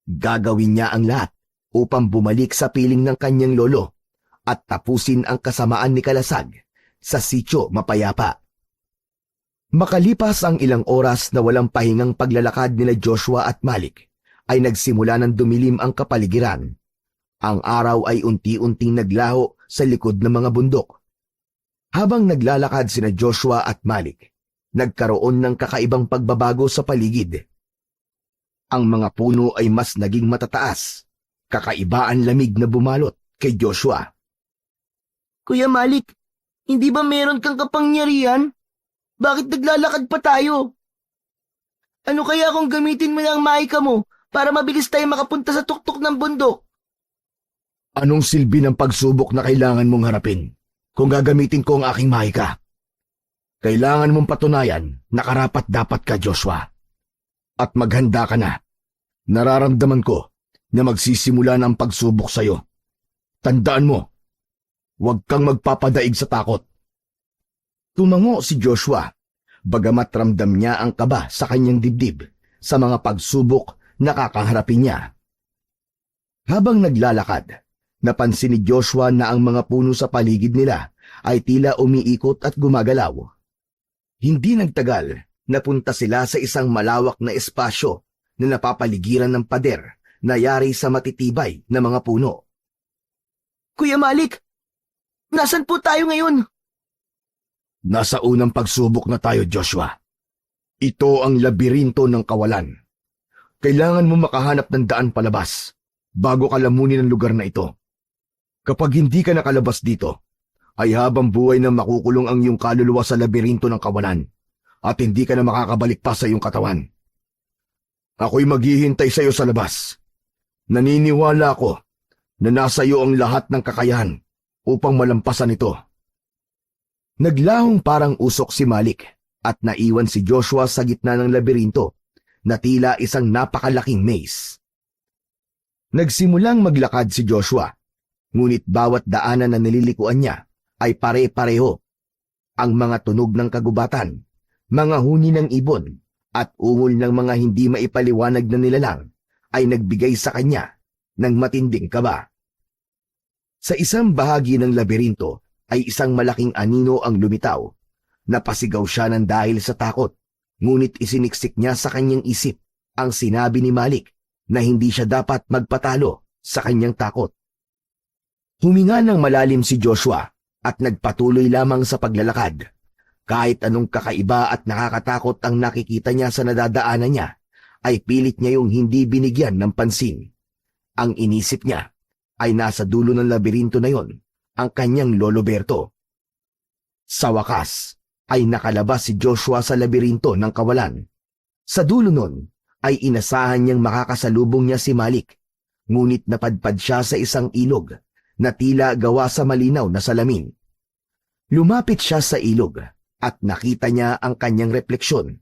Gagawin niya ang lahat upang bumalik sa piling ng kanyang lolo at tapusin ang kasamaan ni Kalasag sa sitio mapayapa. Makalipas ang ilang oras na walang pahingang paglalakad nila Joshua at Malik, ay nagsimula ng dumilim ang kapaligiran. Ang araw ay unti-unting naglaho sa likod ng mga bundok. Habang naglalakad sina Joshua at Malik, nagkaroon ng kakaibang pagbabago sa paligid. Ang mga puno ay mas naging matataas. Kakaiba ang lamig na bumalot kay Joshua. Kuya Malik, hindi ba meron kang kapangyarihan? Bakit naglalakad pa tayo? Ano kaya kung gamitin mo na ang mahika mo para mabilis tayo makapunta sa tuktok ng bundok? Anong silbi ng pagsubok na kailangan mong harapin kung gagamitin ko ang aking mahika? Kailangan mong patunayan na karapat-dapat ka, Joshua. At maghanda ka na. Nararamdaman ko na magsisimula na ang pagsubok sa iyo. Tandaan mo, huwag kang magpapadaig sa takot. Tumango si Joshua, bagamat ramdam niya ang kaba sa kanyang dibdib sa mga pagsubok na kakaharapin niya. Habang naglalakad, napansin ni Joshua na ang mga puno sa paligid nila ay tila umiikot at gumagalaw. Hindi nagtagal, napunta sila sa isang malawak na espasyo na napapaligiran ng pader na yari sa matitibay na mga puno. Kuya Malik, nasan po tayo ngayon? Nasa unang pagsubok na tayo, Joshua. Ito ang labirinto ng kawalan. Kailangan mo makahanap ng daan palabas bago ka lamunin ang lugar na ito. Kapag hindi ka nakalabas dito, ay habang buhay na makukulong ang iyong kaluluwa sa labirinto ng kawalan at hindi ka na makakabalik pa sa iyong katawan. Ako'y maghihintay sa iyo sa labas. Naniniwala ako na nasa iyo ang lahat ng kakayahan upang malampasan ito. Naglahong parang usok si Malik at naiwan si Joshua sa gitna ng labirinto na tila isang napakalaking maze. Nagsimulang maglakad si Joshua, ngunit bawat daanan na nililikuan niya ay pare-pareho. Ang mga tunog ng kagubatan, mga huni ng ibon, at ungol ng mga hindi maipaliwanag na nilalang ay nagbigay sa kanya ng matinding kaba. Sa isang bahagi ng labirinto ay isang malaking anino ang lumitaw. Napasigaw siya ng dahil sa takot, ngunit isiniksik niya sa kanyang isip ang sinabi ni Malik na hindi siya dapat magpatalo sa kanyang takot. Huminga ng malalim si Joshua at nagpatuloy lamang sa paglalakad. Kahit anong kakaiba at nakakatakot ang nakikita niya sa nadadaanan niya, ay pilit niya yung hindi binigyan ng pansin. Ang inisip niya ay nasa dulo ng labirinto na yon ang kanyang Lolo Berto. Sa wakas, ay nakalabas si Joshua sa labirinto ng kawalan. Sa dulo nun, ay inasahan niyang makakasalubong niya si Malik, ngunit napadpad siya sa isang ilog na tila gawa sa malinaw na salamin. Lumapit siya sa ilog at nakita niya ang kanyang refleksyon,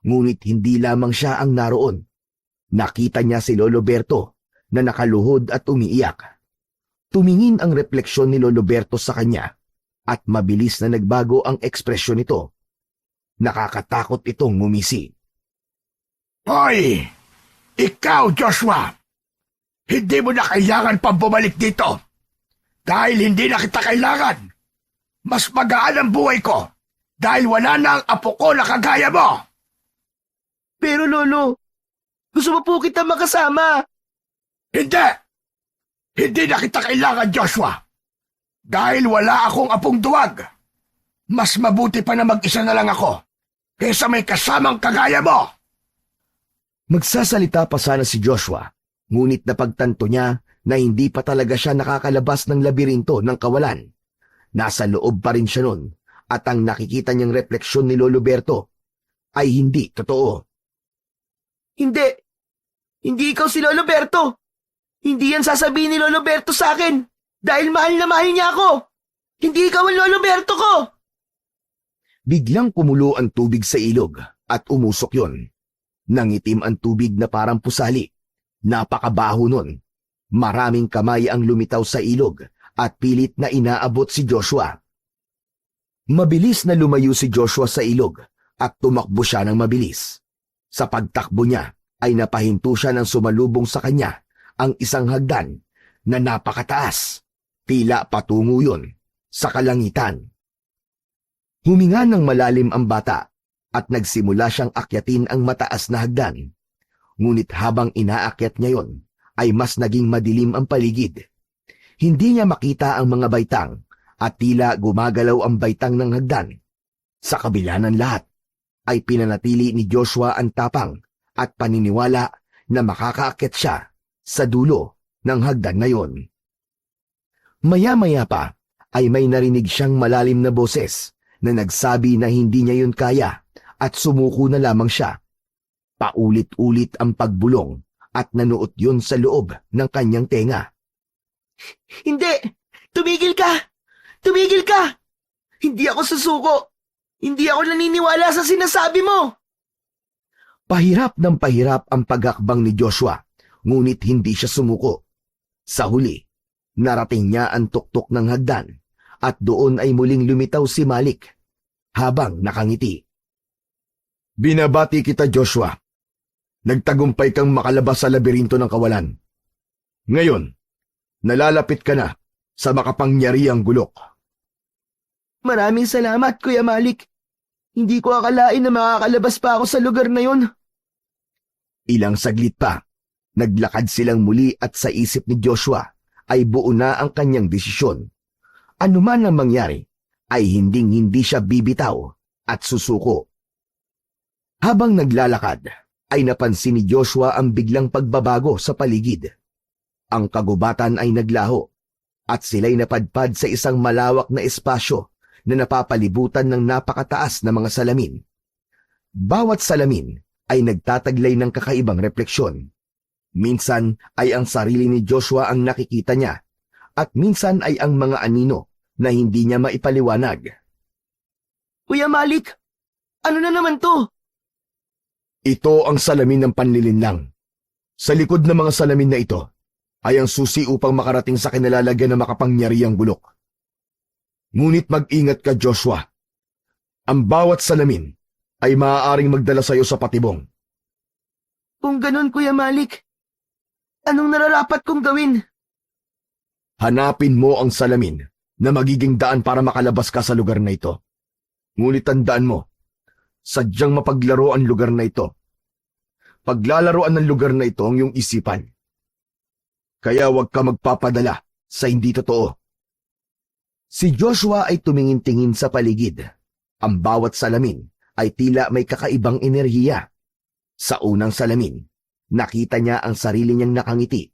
ngunit hindi lamang siya ang naroon. Nakita niya si Lolo Berto na nakaluhod at umiiyak. Tumingin ang refleksyon ni Lolo Berto sa kanya at mabilis na nagbago ang ekspresyon nito. Nakakatakot itong ngumisi. Hoy! Ikaw, Joshua! Hindi mo na kailangan pang bumalik dito. Dahil hindi na kita kailangan. Mas magaan ang buhay ko dahil wala na ang apo ko na kagaya mo. Pero Lolo, gusto mo po kita makasama. Hindi! Hindi na kita kailangan, Joshua. Dahil wala akong apong duwag. Mas mabuti pa na mag-isa na lang ako kaysa may kasamang kagaya mo. Magsasalita pa sana si Joshua, ngunit napagtanto niya na hindi pa talaga siya nakakalabas ng labirinto ng kawalan. Nasa loob pa rin siya nun at ang nakikita niyang refleksyon ni Lolo Berto ay hindi totoo. Hindi. Hindi ikaw si Lolo Berto. Hindi yan sasabihin ni Lolo Berto sa akin dahil mahal na mahal niya ako. Hindi ikaw ang Lolo Berto ko. Biglang kumulo ang tubig sa ilog at umusok yon. Nangitim ang tubig na parang pusali. Napakabaho nun. Maraming kamay ang lumitaw sa ilog at pilit na inaabot si Joshua. Mabilis na lumayo si Joshua sa ilog at tumakbo siya ng mabilis. Sa pagtakbo niya ay napahinto siya ng sumalubong sa kanya ang isang hagdan na napakataas. Tila patungo yun sa kalangitan. Huminga ng malalim ang bata at nagsimula siyang akyatin ang mataas na hagdan. Ngunit habang inaakyat niya yon, ay mas naging madilim ang paligid. Hindi niya makita ang mga baitang at tila gumagalaw ang baitang ng hagdan. Sa kabila ng lahat, ay pinanatili ni Joshua ang tapang at paniniwala na makakaakyat siya sa dulo ng hagdan na yon. Maya-maya pa ay may narinig siyang malalim na boses na nagsabi na hindi niya yun kaya at sumuko na lamang siya. Paulit-ulit ang pagbulong at nanuot yun sa loob ng kanyang tenga. Hindi! Tumigil ka! Tumigil ka! Hindi ako susuko! Hindi ako naniniwala sa sinasabi mo! Pahirap ng pahirap ang paghakbang ni Joshua, ngunit hindi siya sumuko. Sa huli, narating niya ang tuktok ng hagdan at doon ay muling lumitaw si Malik habang nakangiti. Binabati kita, Joshua. Nagtagumpay kang makalabas sa labirinto ng kawalan. Ngayon, nalalapit ka na sa makapangyarihang gulok. Maraming salamat, Kuya Malik. Hindi ko akalain na makakalabas pa ako sa lugar na yun. Ilang saglit pa, naglakad silang muli at sa isip ni Joshua ay buo na ang kanyang desisyon. Ano man ang mangyari, ay hinding-hindi siya bibitaw at susuko. Habang naglalakad, ay napansin ni Joshua ang biglang pagbabago sa paligid. Ang kagubatan ay naglaho at sila'y napadpad sa isang malawak na espasyo na napapalibutan ng napakataas na mga salamin. Bawat salamin ay nagtataglay ng kakaibang refleksyon. Minsan ay ang sarili ni Joshua ang nakikita niya at minsan ay ang mga anino na hindi niya maipaliwanag. Kuya Malik, ano na naman to? Ito ang salamin ng panlilinlang. Sa likod ng mga salamin na ito ay ang susi upang makarating sa kinalalagyan ng makapangyarihang bulok. Ngunit mag-ingat ka, Joshua. Ang bawat salamin ay maaaring magdala sa iyo sa patibong. Kung ganun, Kuya Malik, anong nararapat kong gawin? Hanapin mo ang salamin na magiging daan para makalabas ka sa lugar na ito. Ngunit tandaan mo, sadyang mapaglaro ang lugar na ito. Paglalaroan ng lugar na ito ang iyong isipan. Kaya huwag ka magpapadala sa hindi totoo. Si Joshua ay tumingin-tingin sa paligid. Ang bawat salamin ay tila may kakaibang enerhiya. Sa unang salamin, nakita niya ang sarili niyang nakangiti,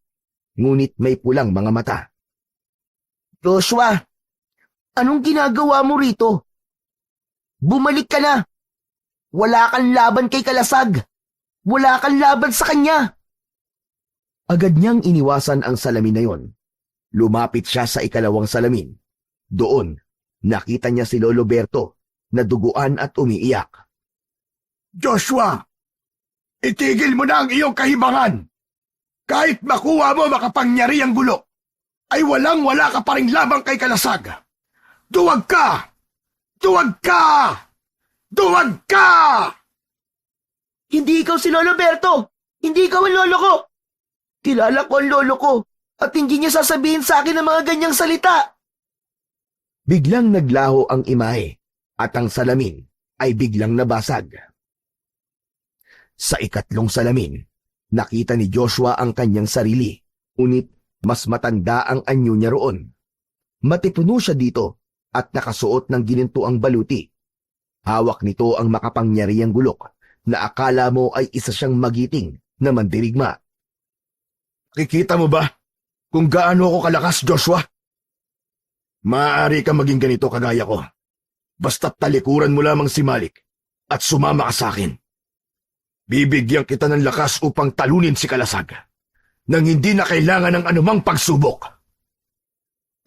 ngunit may pulang mga mata. Joshua, anong ginagawa mo rito? Bumalik ka na! Wala kang laban kay Kalasag! Wala kang laban sa kanya! Agad niyang iniwasan ang salamin na yon. Lumapit siya sa ikalawang salamin. Doon, nakita niya si Lolo Berto na duguan at umiiyak. Joshua, itigil mo na ang iyong kahibangan. Kahit makuha mo makapangyarihang gulok, ay walang-wala ka pa ring labang kay Kalasag. Duwag ka! Duwag ka! Duwag ka! Hindi ikaw si Lolo Berto! Hindi ikaw ang lolo ko! Kilala ko ang lolo ko at hindi niya sasabihin sa akin ang mga ganyang salita. Biglang naglaho ang imahe at ang salamin ay biglang nabasag. Sa ikatlong salamin, nakita ni Joshua ang kanyang sarili, ngunit mas matanda ang anyo niya roon. Matipuno siya dito at nakasuot ng ginintuang baluti. Hawak nito ang makapangyarihang gulok na akala mo ay isa siyang magiting na mandirigma. Kikita mo ba kung gaano ako kalakas, Joshua? Maaari ka maging ganito kagaya ko. Basta't talikuran mo lamang si Malik at sumama ka sa akin. Bibigyan kita ng lakas upang talunin si Kalasag nang hindi na kailangan ng anumang pagsubok.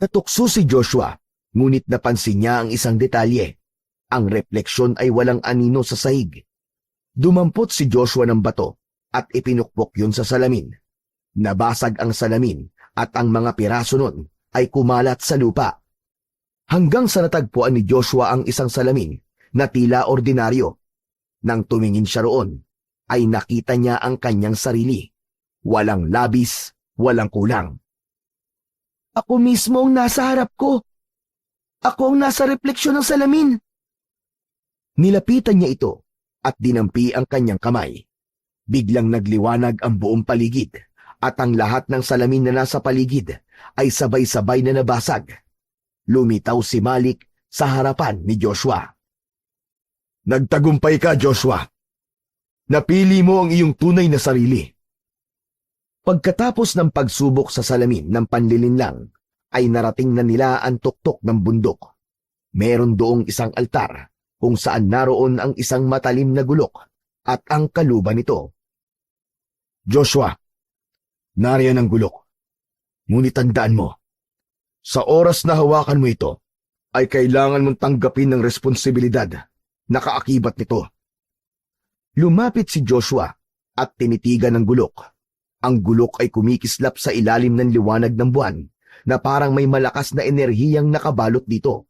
Natukso si Joshua, ngunit napansin niya ang isang detalye. Ang refleksyon ay walang anino sa sahig. Dumampot si Joshua ng bato at ipinukpok yun sa salamin. Nabasag ang salamin at ang mga piraso nun ay kumalat sa lupa. Hanggang sa natagpuan ni Joshua ang isang salamin na tila ordinaryo. Nang tumingin siya roon, ay nakita niya ang kanyang sarili. Walang labis, walang kulang. Ako mismo ang nasa harap ko. Ako ang nasa refleksyon ng salamin. Nilapitan niya ito at dinampi ang kanyang kamay. Biglang nagliwanag ang buong paligid at ang lahat ng salamin na nasa paligid ay sabay-sabay na nabasag. Lumitaw si Malik sa harapan ni Joshua. Nagtagumpay ka, Joshua. Napili mo ang iyong tunay na sarili. Pagkatapos ng pagsubok sa salamin ng panlilinlang, ay narating na nila ang tuktok ng bundok. Meron doong isang altar kung saan naroon ang isang matalim na gulok at ang kaluban nito. Joshua, nariyan ang gulok. Ngunit tandaan mo, sa oras na hawakan mo ito, ay kailangan mong tanggapin ng responsibilidad na kaakibat nito. Lumapit si Joshua at tinitigan ng gulok. Ang gulok ay kumikislap sa ilalim ng liwanag ng buwan na parang may malakas na enerhiyang nakabalot dito.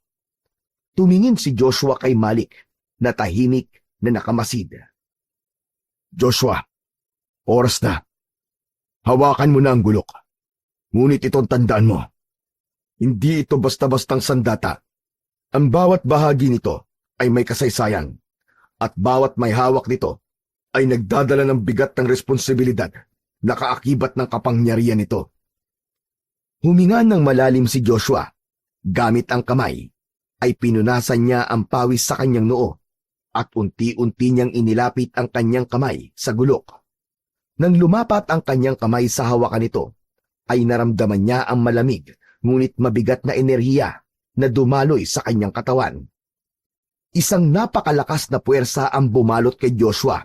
Tumingin si Joshua kay Malik na tahimik na nakamasid. Joshua, oras na. Hawakan mo na ang gulok. Ngunit itong tandaan mo, hindi ito basta-bastang sandata. Ang bawat bahagi nito ay may kasaysayan, at bawat may hawak nito ay nagdadala ng bigat ng responsibilidad na kaakibat ng kapangyarihan nito. Huminga ng malalim si Joshua. Gamit ang kamay, ay pinunasan niya ang pawis sa kanyang noo at unti-unti niyang inilapit ang kanyang kamay sa gulok. Nang lumapat ang kanyang kamay sa hawakan nito, ay naramdaman niya ang malamig ngunit mabigat na enerhiya na dumaloy sa kanyang katawan. Isang napakalakas na puwersa ang bumalot kay Joshua.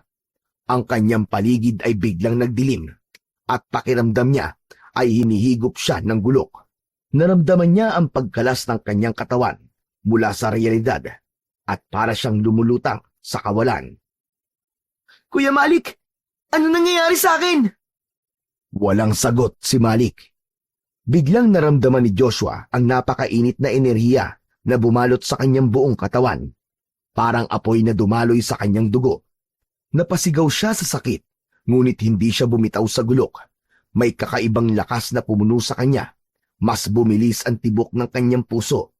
Ang kanyang paligid ay biglang nagdilim at pakiramdam niya ay hinihigop siya ng gulok. Naramdaman niya ang pagkalas ng kanyang katawan mula sa realidad at para siyang lumulutang sa kawalan. Kuya Malik, ano nangyayari sa akin? Walang sagot si Malik. Biglang naramdaman ni Joshua ang napakainit na enerhiya na bumalot sa kanyang buong katawan. Parang apoy na dumaloy sa kanyang dugo. Napasigaw siya sa sakit, ngunit hindi siya bumitaw sa gulok. May kakaibang lakas na pumuno sa kanya. Mas bumilis ang tibok ng kanyang puso.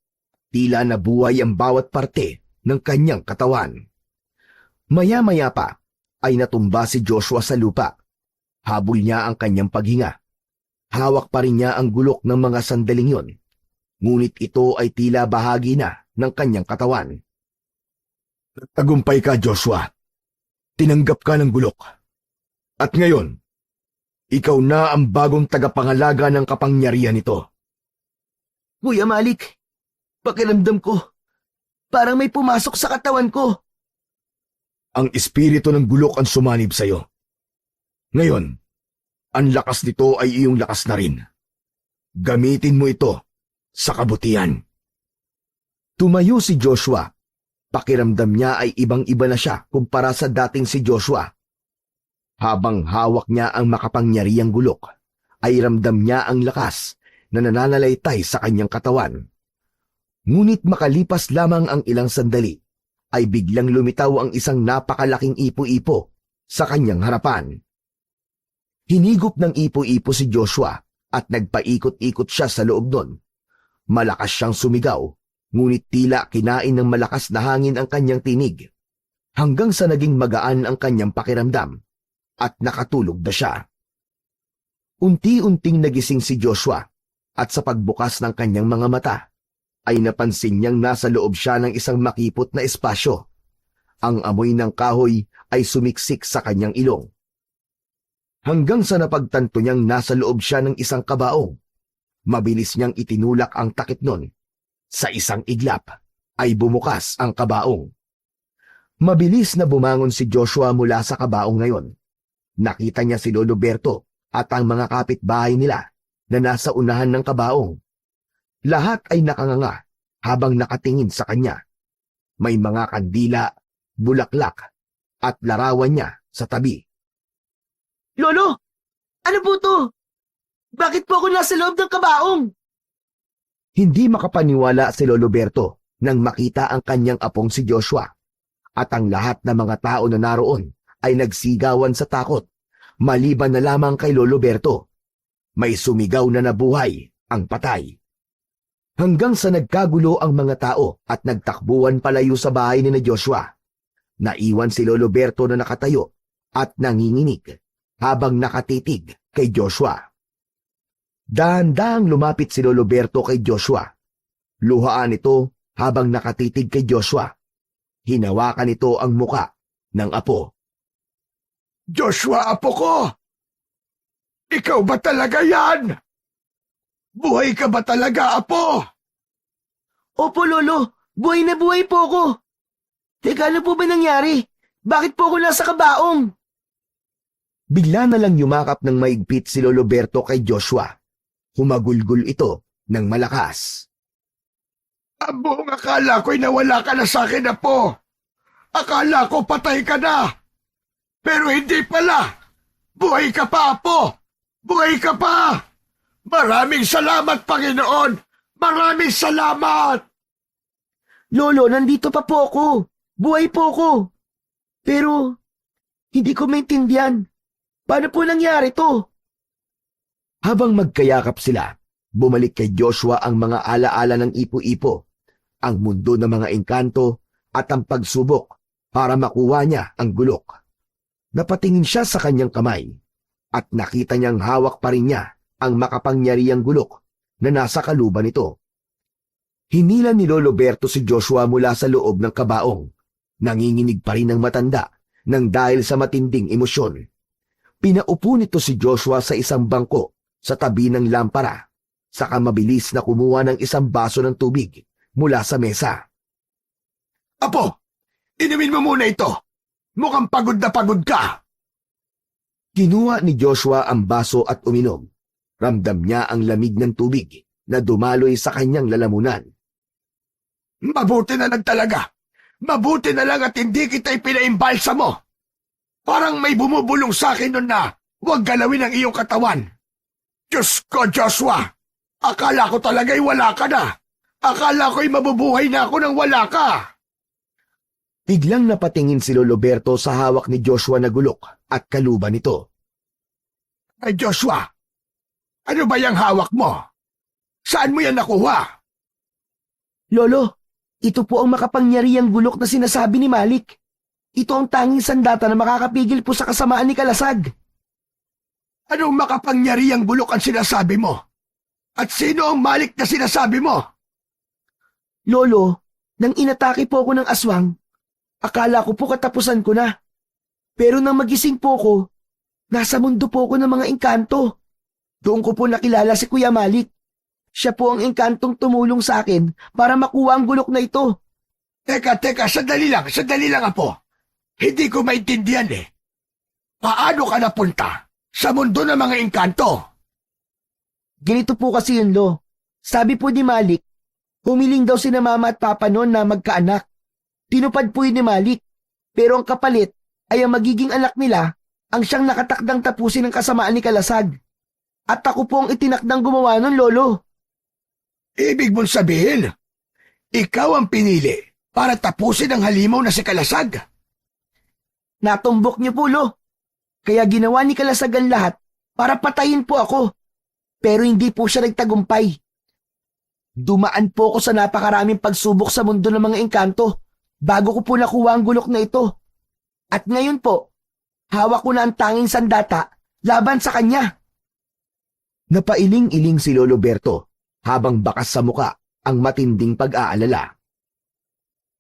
Tila nabuhay ang bawat parte ng kanyang katawan. Maya-maya pa ay natumba si Joshua sa lupa. Habol niya ang kanyang paghinga. Hawak pa rin niya ang gulok ng mga sandaling yon. Ngunit ito ay tila bahagi na ng kanyang katawan. Nagtagumpay ka, Joshua. Tinanggap ka ng gulok. At ngayon, ikaw na ang bagong tagapangalaga ng kapangyarihan nito. Kuya Malik, pakiramdam ko, parang may pumasok sa katawan ko. Ang espiritu ng gulok ang sumanib sa iyo. Ngayon, ang lakas nito ay iyong lakas na rin. Gamitin mo ito sa kabutihan. Tumayo si Joshua. Pakiramdam niya ay ibang-iba na siya kumpara sa dating si Joshua. Habang hawak niya ang makapangyarihang gulok, ay ramdam niya ang lakas na nananalaytay sa kanyang katawan. Ngunit makalipas lamang ang ilang sandali, ay biglang lumitaw ang isang napakalaking ipo-ipo sa kanyang harapan. Hinigop ng ipo-ipo si Joshua at nagpaikot-ikot siya sa loob nun. Malakas siyang sumigaw, ngunit tila kinain ng malakas na hangin ang kanyang tinig, hanggang sa naging magaan ang kanyang pakiramdam at nakatulog na siya. Unti-unting nagising si Joshua at sa pagbukas ng kanyang mga mata, ay napansin niyang nasa loob siya ng isang makipot na espasyo. Ang amoy ng kahoy ay sumiksik sa kanyang ilong. Hanggang sa napagtanto niyang nasa loob siya ng isang kabaong. Mabilis niyang itinulak ang takip nun. Sa isang iglap ay bumukas ang kabaong. Mabilis na bumangon si Joshua mula sa kabaong ngayon. Nakita niya si Lolo Berto at ang mga kapitbahay nila na nasa unahan ng kabaong. Lahat ay nakanganga habang nakatingin sa kanya. May mga kandila, bulaklak, at larawan niya sa tabi. Lolo, ano po to? Bakit po ako nasa loob ng kabaong? Hindi makapaniwala si Lolo Berto nang makita ang kanyang apong si Joshua. At ang lahat ng mga tao na naroon ay nagsigawan sa takot, maliban na lamang kay Lolo Berto. May sumigaw na nabuhay ang patay. Hanggang sa nagkagulo ang mga tao at nagtakbuhan palayo sa bahay ni Joshua. Naiwan si Lolo Berto na nakatayo at nanginginig habang nakatitig kay Joshua. Dahan-dahang lumapit si Lolo Berto kay Joshua. Luhaan ito habang nakatitig kay Joshua. Hinawakan nito ang muka ng apo. Joshua, apo ko! Ikaw ba talaga yan? Buhay ka ba talaga, apo? Opo, Lolo. Buhay na buhay po ako. Teka, ano po ba nangyari? Bakit po ako nasa kabaong? Bigla na lang yumakap ng maigpit si Lolo Berto kay Joshua. Humagulgol ito ng malakas. Abo, akala ko'y nawala ka na sa akin, apo. Akala ko patay ka na. Pero hindi pala. Buhay ka pa, apo. Buhay ka pa. Maraming salamat, Panginoon. Maraming salamat. Lolo, nandito pa po ako. Buhay po ako. Pero, hindi ko maintindihan. Paano po nangyari to? Habang magkayakap sila, bumalik kay Joshua ang mga alaala ng ipo-ipo, ang mundo ng mga engkanto at ang pagsubok para makuha niya ang gulok. Napatingin siya sa kanyang kamay at nakita niyang hawak pa rin niya ang makapangyarihang gulok na nasa kaluban nito. Hinila ni Lolo Berto si Joshua mula sa loob ng kabaong. Nanginginig pa rin ang matanda nang dahil sa matinding emosyon. Pinaupo nito si Joshua sa isang bangko sa tabi ng lampara, saka mabilis na kumuha ng isang baso ng tubig mula sa mesa. Apo, inumin mo muna ito. Mukhang pagod na pagod ka. Kinuha ni Joshua ang baso at uminom. Ramdam niya ang lamig ng tubig na dumaloy sa kanyang lalamunan. Mabuti na lang talaga. Mabuti na lang at hindi kita ipinaimbalsa mo. Parang may bumubulong sa akin nun na huwag galawin ang iyong katawan. Diyos ko, Joshua! Akala ko talaga'y wala ka na. Akala ko'y mabubuhay na ako nang wala ka. Biglang napatingin si Lolo Berto sa hawak ni Joshua na gulok at kaluban nito. Ay, Joshua! Ano ba yung hawak mo? Saan mo yan nakuha? Lolo, ito po ang makapangyarihang gulok na sinasabi ni Malik. Ito ang tanging sandata na makakapigil po sa kasamaan ni Kalasag. Anong makapangyarihang bulok ang sinasabi mo? At sino ang Malik na sinasabi mo? Lolo, nang inatake po ako ng aswang, akala ko po katapusan ko na. Pero nang magising po ko, nasa mundo po ako ng mga engkanto. Doon ko po nakilala si Kuya Malik. Siya po ang engkantong tumulong sa akin para makuha ang gulok na ito. Teka, sandali lang, apo. Hindi ko maintindihan eh. Paano ka napunta sa mundo ng mga engkanto? Ganito po kasi yun, Lo. Sabi po ni Malik, humiling daw sina mama at papa noon na magkaanak. Tinupad po yun ni Malik. Pero ang kapalit ay ang magiging anak nila ang siyang nakatakdang tapusin ng kasamaan ni Kalasag. At ako po ang itinakdang gumawa nun, Lolo. Ibig mong sabihin, ikaw ang pinili para tapusin ang halimaw na si Kalasag? Natumbok niyo po, Lo. Kaya ginawa ni Kalasag ang lahat para patayin po ako. Pero hindi po siya nagtagumpay. Dumaan po ako sa napakaraming pagsubok sa mundo ng mga engkanto bago ko po nakuha ang gulok na ito. At ngayon po, hawak ko na ang tanging sandata laban sa kanya. Napailing-iling si Lolo Berto habang bakas sa muka ang matinding pag-aalala.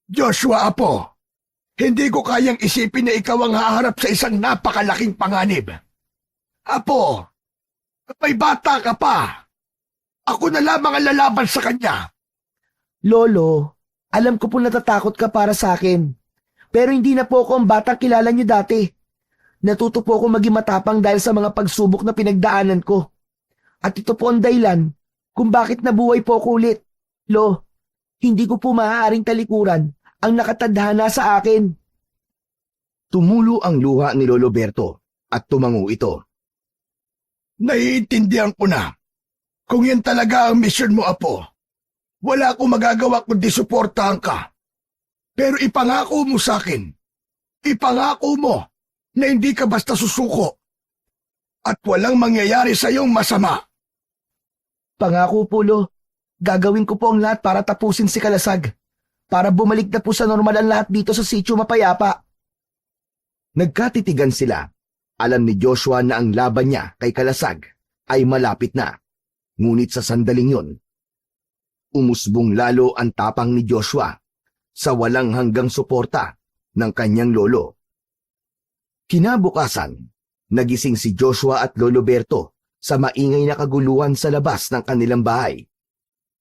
Joshua, apo, hindi ko kayang isipin na ikaw ang haharap sa isang napakalaking panganib. Apo, may bata ka pa. Ako na lamang ang lalaban sa kanya. Lolo, alam ko po natatakot ka para sa akin. Pero hindi na po ako ang batang kilala niyo dati. Natuto po ako maging matapang dahil sa mga pagsubok na pinagdaanan ko. At ito po ang dahilan kung bakit nabuhay po ako ulit. Lo, hindi ko po maaaring talikuran ang nakatadhana sa akin. Tumulo ang luha ni Lolo Berto at tumango ito. Naiintindihan ko na. Kung yan talaga ang mission mo, Apo, wala akong magagawa kundi suportahan ka. Pero ipangako mo sa akin, ipangako mo na hindi ka basta susuko at walang mangyayari sa iyong masama. Pangako po, Lo. Gagawin ko po ang lahat para tapusin si Kalasag. Para bumalik na po sa normal ang lahat dito sa Sitio Mapayapa. Nagkatitigan sila. Alam ni Joshua na ang laban niya kay Kalasag ay malapit na. Ngunit sa sandaling yun, umusbong lalo ang tapang ni Joshua sa walang hanggang suporta ng kanyang lolo. Kinabukasan, nagising si Joshua at Lolo Berto sa maingay na kaguluhan sa labas ng kanilang bahay.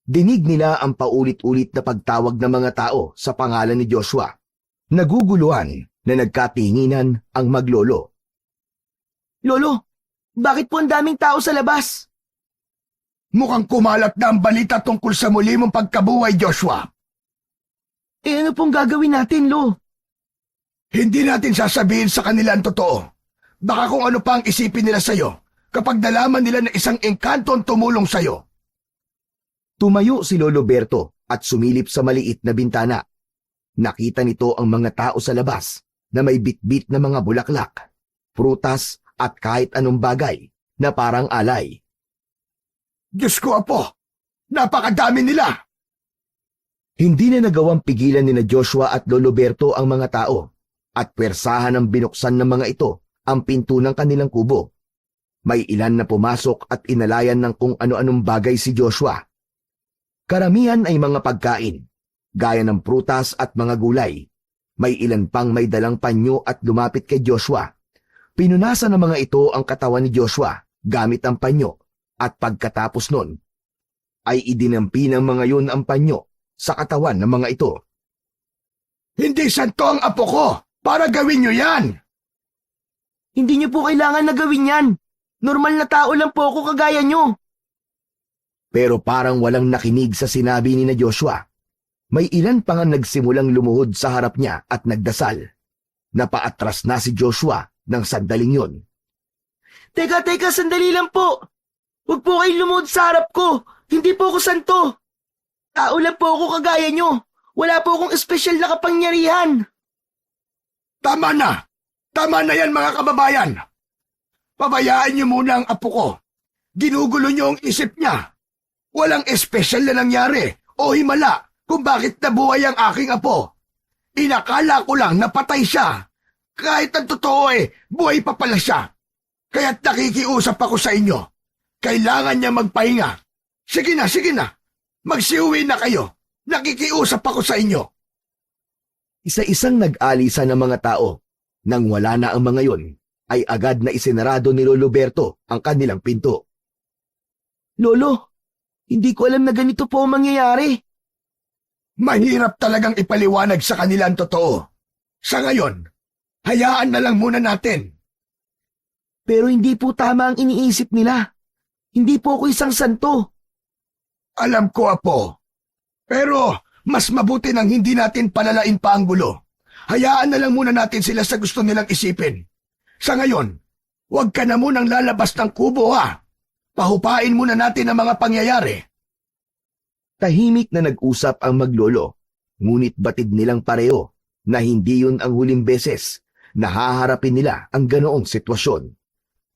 Dinig nila ang paulit-ulit na pagtawag ng mga tao sa pangalan ni Joshua. Naguguluhan na nagkatinginan ang maglolo. Lolo, bakit po ang daming tao sa labas? Mukhang kumalat na ang balita tungkol sa muli mong pagkabuhay, Joshua. Ano pong gagawin natin, Lo? Hindi natin sasabihin sa kanila ang totoo. Baka kung ano pa ang isipin nila sa'yo kapag nalaman nila na isang engkanto ang tumulong sa'yo. Tumayo si Lolo Berto at sumilip sa maliit na bintana. Nakita nito ang mga tao sa labas na may bitbit na mga bulaklak, prutas at kahit anong bagay na parang alay. Diyos ko, Apo, napakadami nila. Hindi na nagawang pigilan ni na Joshua at Lolo Berto ang mga tao at pwersahan ng binuksan ng mga ito ang pinto ng kanilang kubo. May ilan na pumasok at inalayan ng kung ano-anong bagay si Joshua. Karamihan ay mga pagkain, gaya ng prutas at mga gulay. May ilan pang may dalang panyo at lumapit kay Joshua. Pinunasan ng mga ito ang katawan ni Joshua gamit ang panyo at pagkatapos nun, ay idinampi ng mga yun ang panyo sa katawan ng mga ito. Hindi santo ang Apo ko para gawin nyo yan. Hindi niyo po kailangan na gawin yan. Normal na tao lang po ako kagaya niyo. Pero parang walang nakinig sa sinabi ni na Joshua. May ilan pa nga nagsimulang lumuhod sa harap niya at nagdasal. Napaatras na si Joshua ng sandaling yun. Teka, sandali lang po. Huwag po kayong lumuhod sa harap ko. Hindi po ako santo. Tao lang po ako kagaya niyo. Wala po akong espesyal na kapangyarihan. Tama na! Tama na yan, mga kababayan! Pabayaan niyo muna ang Apo ko. Ginugulo niyo ang isip niya. Walang espesyal na nangyari o himala kung bakit nabuhay ang aking Apo. Inakala ko lang na patay siya. Kahit ang totoo buhay pa pala siya. Kaya't nakikiusap ako sa inyo. Kailangan niya magpahinga. Sige na. Magsiuwi na kayo. Nakikiusap ako sa inyo. Isa-isang nag-alisa ng mga tao. Nang wala na ang mga yun, ay agad na isinarado ni Lolo Berto ang kanilang pinto. Lolo, hindi ko alam na ganito po ang mangyayari. Mahirap talagang ipaliwanag sa kanila ang totoo. Sa ngayon, hayaan na lang muna natin. Pero hindi po tama ang iniisip nila. Hindi po ako isang santo. Alam ko, Apo. Pero mas mabuti nang hindi natin palalain pa ang gulo. Hayaan na lang muna natin sila sa gusto nilang isipin. Sa ngayon, huwag ka na munang lalabas ng kubo, ha? Pahupain muna natin ang mga pangyayari. Tahimik na nag-usap ang maglolo, ngunit batid nilang pareho na hindi yun ang huling beses na haharapin nila ang ganoong sitwasyon.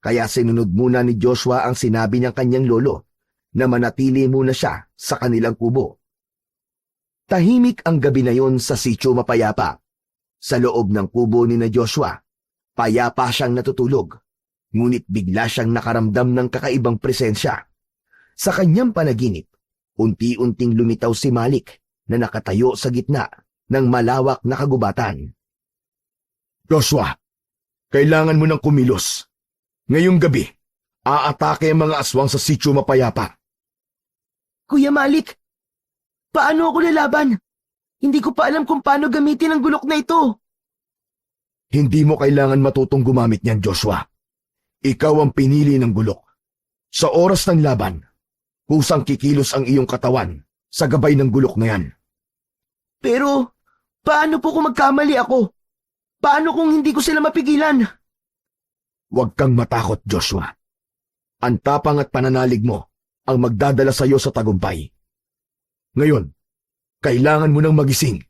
Kaya sinunod muna ni Joshua ang sinabi ng kanyang lolo na manatili muna siya sa kanilang kubo. Tahimik ang gabi na yon sa Sitio Mapayapa. Sa loob ng kubo ni na Joshua, payapa siyang natutulog, ngunit bigla siyang nakaramdam ng kakaibang presensya. Sa kanyang panaginip, unti-unting lumitaw si Malik na nakatayo sa gitna ng malawak na kagubatan. Joshua, kailangan mo nang kumilos. Ngayong gabi, aatake ang mga aswang sa Sitio Mapayapa. Kuya Malik, paano ako lalaban? Hindi ko pa alam kung paano gamitin ang gulok na ito. Hindi mo kailangan matutong gumamit niyan, Joshua. Ikaw ang pinili ng gulok. Sa oras ng laban, kusang kikilos ang iyong katawan sa gabay ng gulok na yan. Pero, paano po kung magkamali ako? Paano kung hindi ko sila mapigilan? Huwag kang matakot, Joshua. Ang tapang at pananalig mo ang magdadala sa iyo sa tagumpay. Ngayon, kailangan mo nang magising.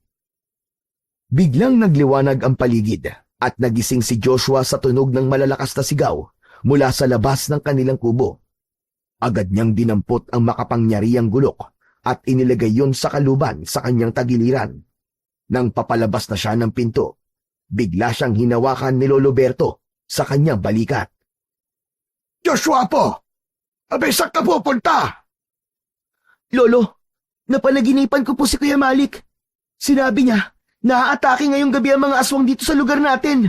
Biglang nagliwanag ang paligid at nagising si Joshua sa tunog ng malalakas na sigaw mula sa labas ng kanilang kubo. Agad niyang dinampot ang makapangyarihang gulok at inilagay yon sa kaluban sa kanyang tagiliran. Nang papalabas na siya ng pinto, bigla siyang hinawakan ni Lolo Berto sa kanyang balikat. Joshua po! Abay, saan ka pupunta? Lolo, napanaginipan ko po si Kuya Malik. Sinabi niya, naaatake ngayong gabi ang mga aswang dito sa lugar natin.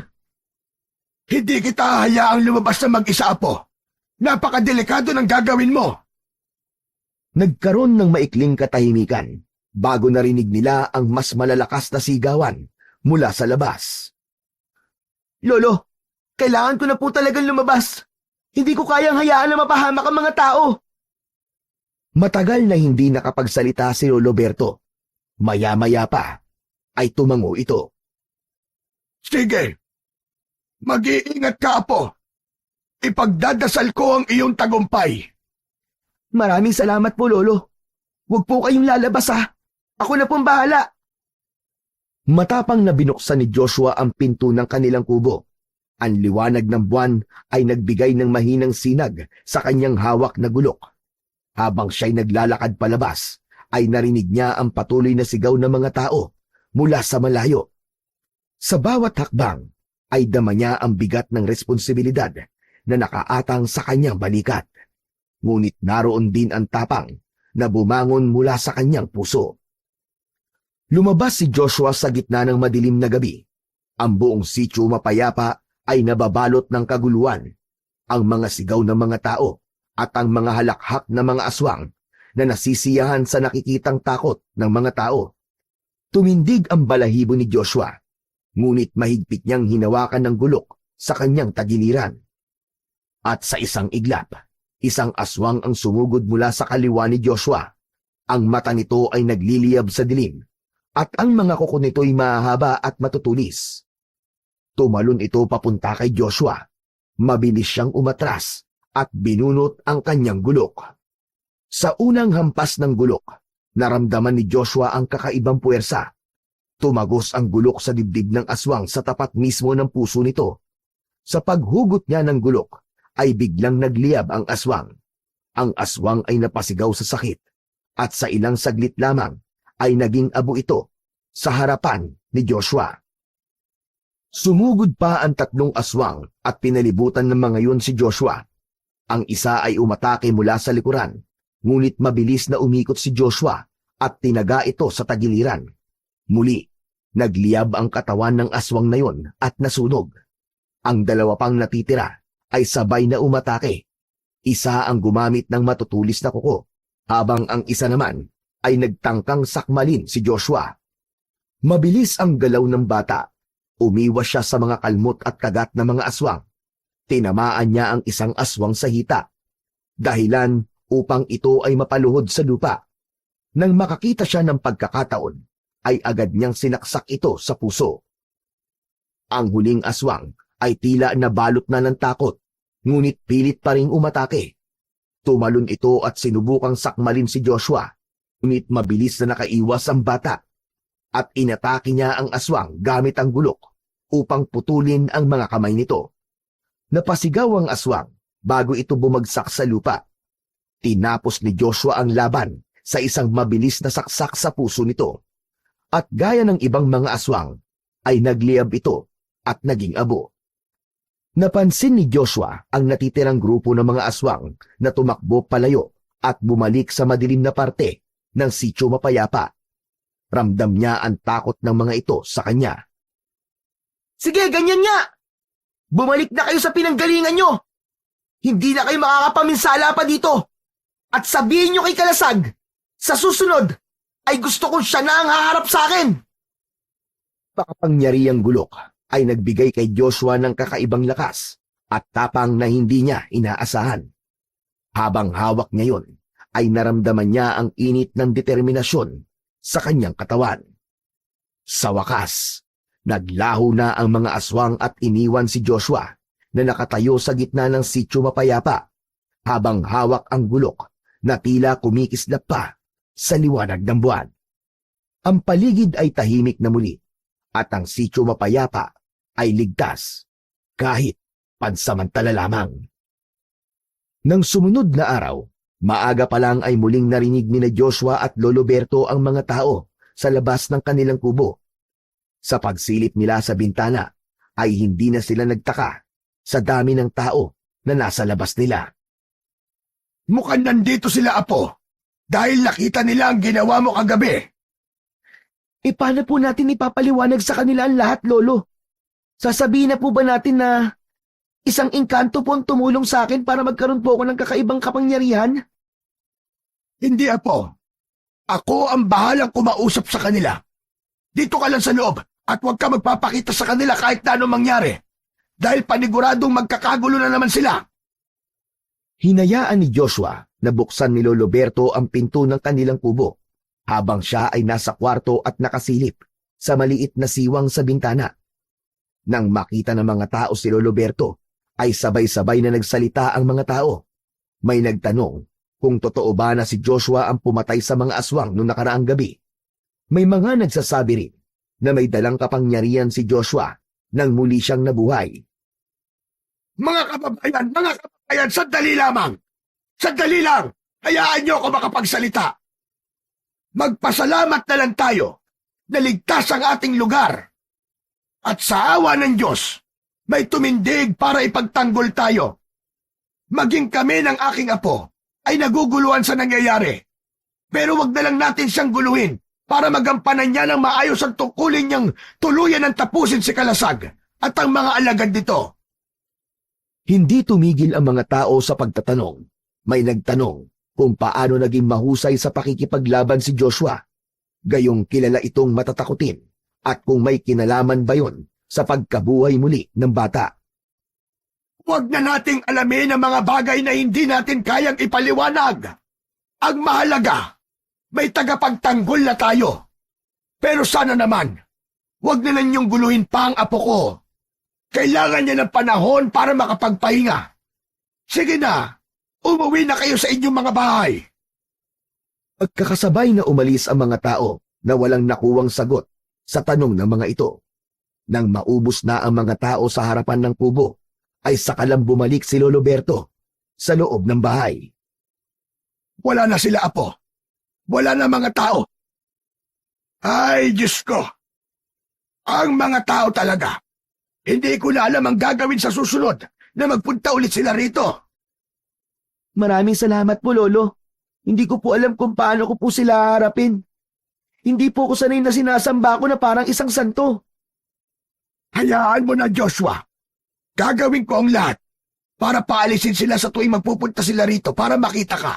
Hindi kita hayaang lumabas na mag-isa, Apo. Napakadelikado ng gagawin mo. Nagkaroon ng maikling katahimikan bago narinig nila ang mas malalakas na sigawan mula sa labas. Lolo, kailangan ko na po talagang lumabas. Hindi ko kayang hayaan na mapahamak ang mga tao. Matagal na hindi nakapagsalita si Lolo Berto. Maya-maya pa ay tumango ito. Sige. Mag-iingat ka, Apo. Ipagdadasal ko ang iyong tagumpay. Maraming salamat po, Lolo. Huwag po kayong lalabas, ha. Ako na pong bahala. Matapang na binuksan ni Joshua ang pinto ng kanilang kubo. Ang liwanag ng buwan ay nagbigay ng mahinang sinag sa kanyang hawak na gulok. Habang siya'y naglalakad palabas, ay narinig niya ang patuloy na sigaw ng mga tao mula sa malayo. Sa bawat hakbang, ay dama niya ang bigat ng responsibilidad na nakaatang sa kanyang balikat. Ngunit naroon din ang tapang na bumangon mula sa kanyang puso. Lumabas si Joshua sa gitna ng madilim na gabi. Ang buong sitio mapayapa ay nababalot ng kaguluhan. Ang mga sigaw ng mga tao at ang mga halakhak na mga aswang na nasisiyahan sa nakikitang takot ng mga tao. Tumindig ang balahibo ni Joshua, ngunit mahigpit niyang hinawakan ng gulok sa kanyang tagiliran. At sa isang iglap, isang aswang ang sumugod mula sa kaliwa ni Joshua. Ang mata nito ay nagliliyab sa dilim, at ang mga kuko nito'y mahahaba at matutulis. Tumalon ito papunta kay Joshua. Mabilis siyang umatras at binunot ang kanyang gulok. Sa unang hampas ng gulok, naramdaman ni Joshua ang kakaibang puwersa. Tumagos ang gulok sa dibdib ng aswang sa tapat mismo ng puso nito. Sa paghugot niya ng gulok, ay biglang nagliyab ang aswang. Ang aswang ay napasigaw sa sakit, at sa ilang saglit lamang ay naging abo ito sa harapan ni Joshua. Sumugod pa ang tatlong aswang at pinalibutan ng mga yun si Joshua. Ang isa ay umatake mula sa likuran, ngunit mabilis na umikot si Joshua at tinaga ito sa tagiliran. Muli, nagliyab ang katawan ng aswang na yun at nasunog. Ang dalawa pang natitira ay sabay na umatake. Isa ang gumamit ng matutulis na kuko, habang ang isa naman ay nagtangkang sakmalin si Joshua. Mabilis ang galaw ng bata. Umiwas siya sa mga kalmot at kagat na mga aswang. Tinamaan niya ang isang aswang sa hita, dahilan upang ito ay mapaluhod sa lupa. Nang makakita siya ng pagkakataon, ay agad niyang sinaksak ito sa puso. Ang huling aswang ay tila nabalot na ng takot, ngunit pilit pa ring umatake. Tumalon ito at sinubukang sakmalin si Joshua, ngunit mabilis na nakaiwas ang bata. At inatake niya ang aswang gamit ang gulok upang putulin ang mga kamay nito. Napasigaw ang aswang bago ito bumagsak sa lupa. Tinapos ni Joshua ang laban sa isang mabilis na saksak sa puso nito. At gaya ng ibang mga aswang, ay nagliyab ito at naging abo. Napansin ni Joshua ang natitirang grupo ng mga aswang na tumakbo palayo at bumalik sa madilim na parte ng sitio mapayapa. Ramdam niya ang takot ng mga ito sa kanya. Sige, ganyan nga! Bumalik na kayo sa pinanggalingan nyo! Hindi na kayo makakapaminsala pa dito! At sabihin nyo kay Kalasag, sa susunod, ay gusto kong siya na ang haharap sa akin! Makapangyarihang gulok ay nagbigay kay Joshua ng kakaibang lakas at tapang na hindi niya inaasahan. Habang hawak niya yon, ay naramdaman niya ang init ng determinasyon sa kanyang katawan. Sa wakas, naglaho na ang mga aswang at iniwan si Joshua na nakatayo sa gitna ng sityo mapayapa habang hawak ang gulok na tila kumikislap pa sa liwanag ng buwan. Ang paligid ay tahimik na muli at ang sityo mapayapa ay ligtas kahit pansamantala lamang. Nang sumunod na araw, maaga pa lang ay muling narinig ni Joshua at Lolo Berto ang mga tao sa labas ng kanilang kubo. Sa pagsilip nila sa bintana ay hindi na sila nagtaka sa dami ng tao na nasa labas nila. Mukhang nandito sila, Apo, dahil nakita nila ang ginawa mo kagabi. Paano po natin ipapaliwanag sa kanila ang lahat, Lolo? Sasabihin na po ba natin na isang engkanto po ang tumulong sa akin para magkaroon po ako ng kakaibang kapangyarihan? Hindi, Apo. Ako ang bahalang kumausap sa kanila. Dito ka lang sa loob at huwag ka magpapakita sa kanila kahit na anong mangyari. Dahil paniguradong magkakagulo na naman sila. Hinayaan ni Joshua na buksan ni Lolo Berto ang pinto ng kanilang kubo habang siya ay nasa kwarto at nakasilip sa maliit na siwang sa bintana. Nang makita ng mga tao si Lolo Berto, ay sabay-sabay na nagsalita ang mga tao. May nagtanong kung totoo ba na si Joshua ang pumatay sa mga aswang noong nakaraang gabi. May mga nagsasabi rin na may dalang kapangyarihan si Joshua nang muli siyang nabuhay. Mga kababayan, sandali lamang! Sandali lang! Hayaan niyo ako makapagsalita! Magpasalamat na lang tayo na ligtas ang ating lugar. At sa awa ng Diyos, may tumindig para ipagtanggol tayo. Maging kami ng aking apo ay naguguluhan sa nangyayari. Pero wag na lang natin siyang guluhin para magampanan niya ng maayos ang tungkulin niyang tuluyan ng tapusin si Kalasag at ang mga alagad nito. Hindi tumigil ang mga tao sa pagtatanong. May nagtanong kung paano naging mahusay sa pakikipaglaban si Joshua. Gayong kilala itong matatakutin at kung may kinalaman ba yon sa pagkabuhay muli ng bata. Huwag na nating alamin ang mga bagay na hindi natin kayang ipaliwanag. Ang mahalaga, may tagapagtanggol na tayo. Pero sana naman, huwag na lang niyong guluhin pa ang apo ko. Kailangan niya ng panahon para makapagpahinga. Sige na, umuwi na kayo sa inyong mga bahay. Pagkakasabay na umalis ang mga tao na walang nakuwang sagot sa tanong ng mga ito. Nang maubos na ang mga tao sa harapan ng kubo, ay sakalang bumalik si Lolo Berto sa loob ng bahay. Wala na sila, Apo. Wala na mga tao. Ay, Diyos ko. Ang mga tao talaga. Hindi ko na alam ang gagawin sa susunod na magpunta ulit sila rito. Maraming salamat po, Lolo. Hindi ko po alam kung paano ko po sila harapin. Hindi po ko sanay na sinasamba ko na parang isang santo. Hayaan mo na, Joshua. Gagawin ko ang lahat para paalisin sila sa tuwing magpupunta sila rito para makita ka.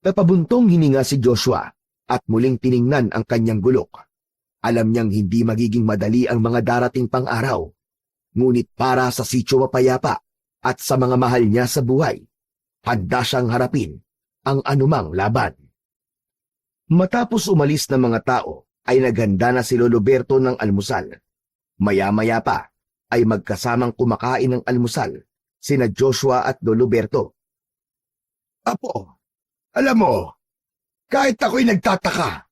Napabuntong hininga si Joshua at muling tiningnan ang kanyang gulok. Alam niyang hindi magiging madali ang mga darating pang araw. Ngunit para sa sityo mapayapa at sa mga mahal niya sa buhay, handa siyang harapin ang anumang laban. Matapos umalis ng mga tao, ay naghanda na si Lolo Berto ng almusal. Maya-maya pa ay magkasamang kumakain ng almusal sina Joshua at Lolo Berto. Apo, alam mo, kahit ako'y nagtataka,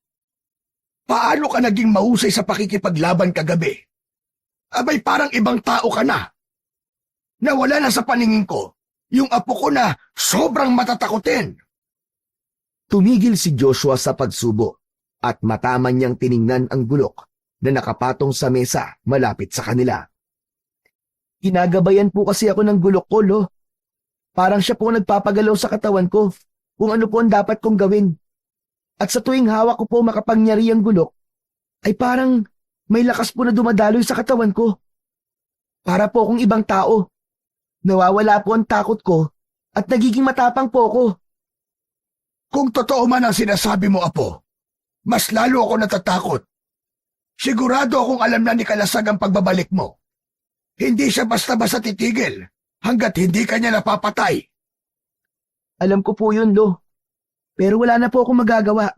paano ka naging mahusay sa pakikipaglaban kagabi? Abay parang ibang tao ka na. Nawala na sa paningin ko yung apo ko na sobrang matatakutin. Tumigil si Joshua sa pagsubo at mataman niyang tiningnan ang gulok na nakapatong sa mesa malapit sa kanila. Ginagabayan po kasi ako ng gulok ko, Lo. Parang siya po nagpapagalaw sa katawan ko kung ano po ang dapat kong gawin. At sa tuwing hawak ko po makapangyari ang gulok, ay parang may lakas po na dumadaloy sa katawan ko. Para po akong ibang tao. Nawawala po ang takot ko at nagiging matapang po ako. Kung totoo man ang sinasabi mo, Apo, mas lalo ako natatakot. Sigurado akong alam na ni Kalasag ang pagbabalik mo. Hindi siya basta-basta titigil hanggat hindi kanya napapatay. Alam ko po yun, Lo. Pero wala na po akong magagawa.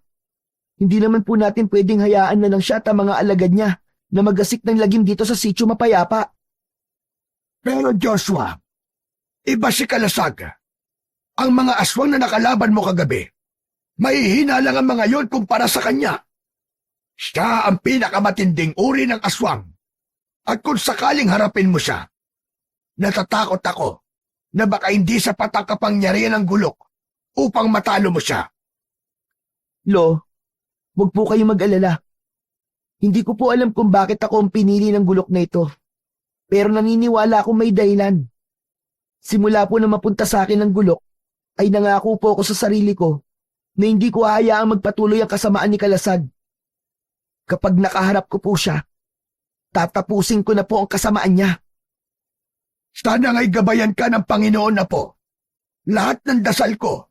Hindi naman po natin pwedeng hayaan na lang siya at ang mga alagad niya na magasik ng lagim dito sa sitio mapayapa. Pero Joshua, iba si Kalasag. Ang mga aswang na nakalaban mo kagabi, mahihina lang ang mga yon kumpara sa kanya. Siya ang pinakamatinding uri ng aswang. At kung sakaling harapin mo siya, natatakot ako na baka hindi sapat ang kapangyarihan ng gulok upang matalo mo siya. Lo, huwag po kayong mag-alala. Hindi ko po alam kung bakit ako ang pinili ng gulok na ito. Pero naniniwala akong may dahilan. Simula po na mapunta sa akin ng gulok, ay nangako po ako sa sarili ko na hindi ko hayaang magpatuloy ang kasamaan ni Kalasag. Kapag nakaharap ko po siya, tatapusin ko na po ang kasamaan niya. Sana nga'y gabayan ka ng Panginoon na po. Lahat ng dasal ko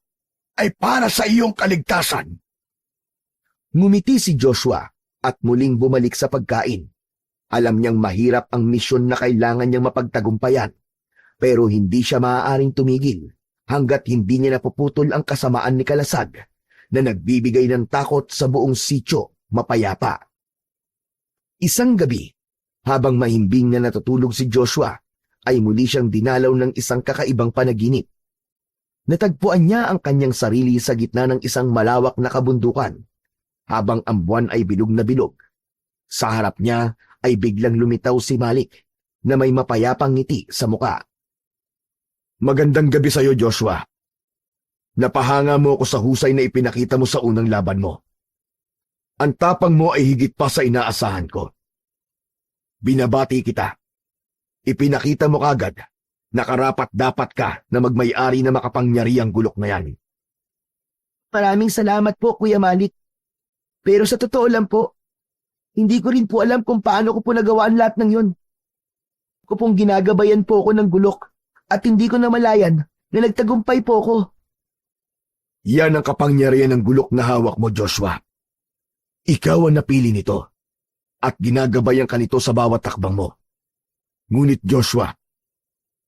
ay para sa iyong kaligtasan. Ngumiti si Joshua at muling bumalik sa pagkain. Alam niyang mahirap ang misyon na kailangan niyang mapagtagumpayan, pero hindi siya maaaring tumigil hanggat hindi niya napuputol ang kasamaan ni Kalasag na nagbibigay ng takot sa buong sitio mapayapa. Isang gabi, habang mahimbing na natutulog si Joshua, ay muli siyang dinalaw ng isang kakaibang panaginip. Natagpuan niya ang kanyang sarili sa gitna ng isang malawak na kabundukan, habang ang buwan ay bilog na bilog. Sa harap niya ay biglang lumitaw si Malik na may mapayapang ngiti sa muka. Magandang gabi sa iyo, Joshua. Napahanga mo ako sa husay na ipinakita mo sa unang laban mo. Ang tapang mo ay higit pa sa inaasahan ko. Binabati kita. Ipinakita mo kagad na karapat-dapat ka na magmay-ari na makapangyarihang gulok na yan. Maraming salamat po, Kuya Malik. Pero sa totoo lang po, hindi ko rin po alam kung paano ko po nagawa ang lahat ng yon. Ko pong ginagabayan po ako ng gulok at hindi ko namalayan na nagtagumpay po ako. Yan ang kapangyarihan ng gulok na hawak mo, Joshua. Ikaw ang napili nito at ginagabayan ka nito sa bawat takbang mo. Ngunit Joshua,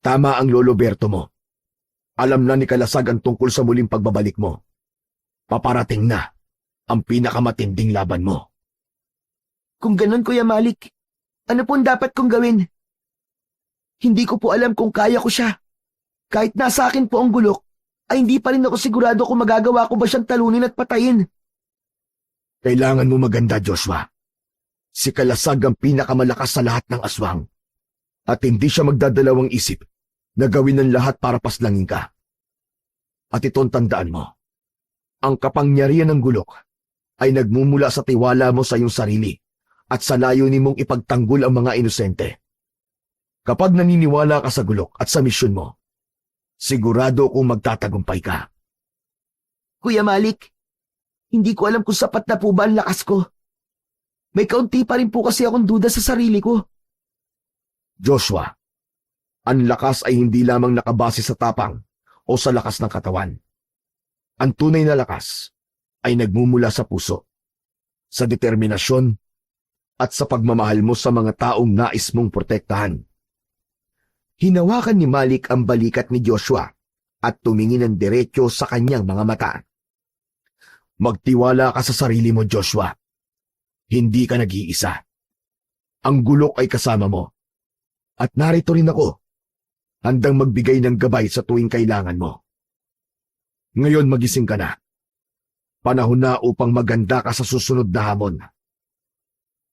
tama ang Lolo Berto mo. Alam na ni Kalasag ang tungkol sa muling pagbabalik mo. Paparating na ang pinakamatinding laban mo. Kung ganun, Kuya Malik, ano po ang dapat kong gawin? Hindi ko po alam kung kaya ko siya. Kahit nasa akin po ang gulok, ay hindi pa rin ako sigurado kung magagawa ko ba siyang talunin at patayin. Kailangan mo maganda, Joshua. Si Kalasag ang pinakamalakas sa lahat ng aswang. At hindi siya magdadalawang isip na gawin ng lahat para paslangin ka. At itong tandaan mo, ang kapangyarihan ng gulok ay nagmumula sa tiwala mo sa iyong sarili at sa layunin mong ipagtanggol ang mga inosente. Kapag naniniwala ka sa gulok at sa misyon mo, sigurado kong magtatagumpay ka. Kuya Malik, hindi ko alam kung sapat na po ba ang lakas ko. May kaunti pa rin po kasi akong duda sa sarili ko. Joshua, ang lakas ay hindi lamang nakabase sa tapang o sa lakas ng katawan. Ang tunay na lakas ay nagmumula sa puso, sa determinasyon at sa pagmamahal mo sa mga taong nais mong protektahan. Hinawakan ni Malik ang balikat ni Joshua at tumingin ng diretsyo sa kanyang mga mata. Magtiwala ka sa sarili mo, Joshua. Hindi ka nag-iisa. Ang gulok ay kasama mo. At narito rin ako, handang magbigay ng gabay sa tuwing kailangan mo. Ngayon magising ka na. Panahon na upang maganda ka sa susunod na hamon.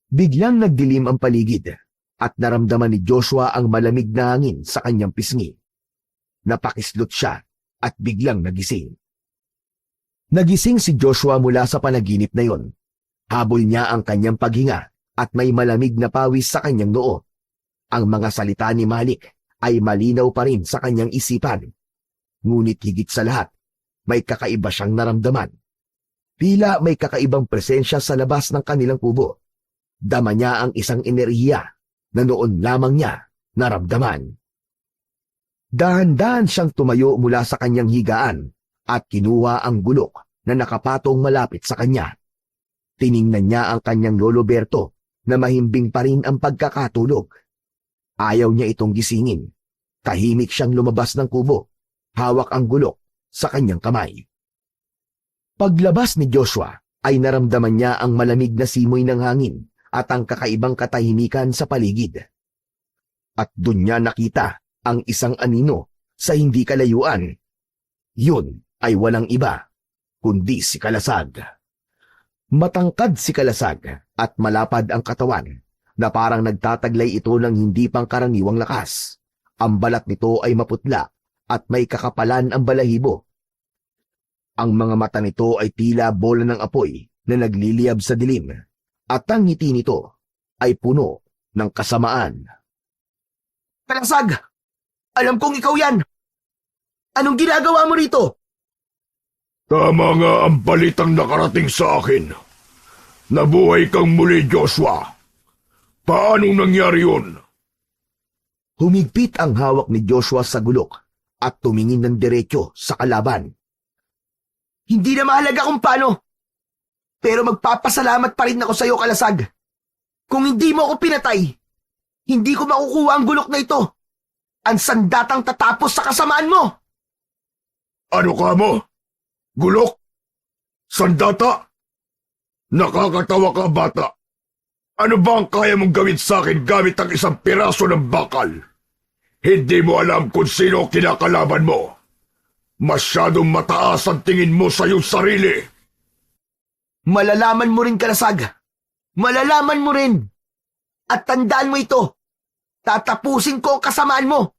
Biglang nagdilim ang paligid at naramdaman ni Joshua ang malamig na hangin sa kanyang pisngi. Napakislot siya at biglang nagising. Nagising si Joshua mula sa panaginip na yon. Habol niya ang kanyang paghinga at may malamig na pawis sa kanyang noo. Ang mga salita ni Malik ay malinaw pa rin sa kanyang isipan. Ngunit higit sa lahat, may kakaiba siyang naramdaman. Tila may kakaibang presensya sa labas ng kanilang kubo. Dama niya ang isang enerhiya na noon lamang niya naramdaman. Dahan-dahan siyang tumayo mula sa kanyang higaan at kinuha ang gulok na nakapatong malapit sa kanya. Tiningnan niya ang kanyang Lolo Berto na mahimbing pa rin ang pagkakatulog. Ayaw niya itong gisingin. Tahimik siyang lumabas ng kubo. Hawak ang gulok sa kanyang kamay. Paglabas ni Joshua ay naramdaman niya ang malamig na simoy ng hangin at ang kakaibang katahimikan sa paligid. At dun niya nakita ang isang anino sa hindi kalayuan. Yun ay walang iba, kundi si Kalasag. Matangkad si Kalasag at malapad ang katawan na parang nagtataglay ito ng hindi pangkaraniwang lakas. Ang balat nito ay maputla at may kakapalan ang balahibo. Ang mga mata nito ay tila bola ng apoy na nagliliyab sa dilim at ang ngiti nito ay puno ng kasamaan. Kalasag! Alam kong ikaw yan! Anong ginagawa mo rito? Tama nga ang balitang nakarating sa akin. Nabuhay kang muli, Joshua. Paanong nangyari yun? Humigpit ang hawak ni Joshua sa gulok at tumingin ng diretso sa kalaban. Hindi na mahalaga kung paano. Pero magpapasalamat pa rin ako sa iyo, Kalasag. Kung hindi mo ako pinatay, hindi ko makukuha ang gulok na ito. Ang sandatang tatapos sa kasamaan mo. Ano ka mo? Gulok? Sandata? Nakakatawa ka, bata. Ano ba ang kaya mong gawin sa akin gamit ang isang piraso ng bakal? Hindi mo alam kung sino kinakalaban mo. Masyadong mataas ang tingin mo sa iyong sarili. Malalaman mo rin, Kalasag. Malalaman mo rin. At tandaan mo ito. Tatapusin ko ang kasamaan mo.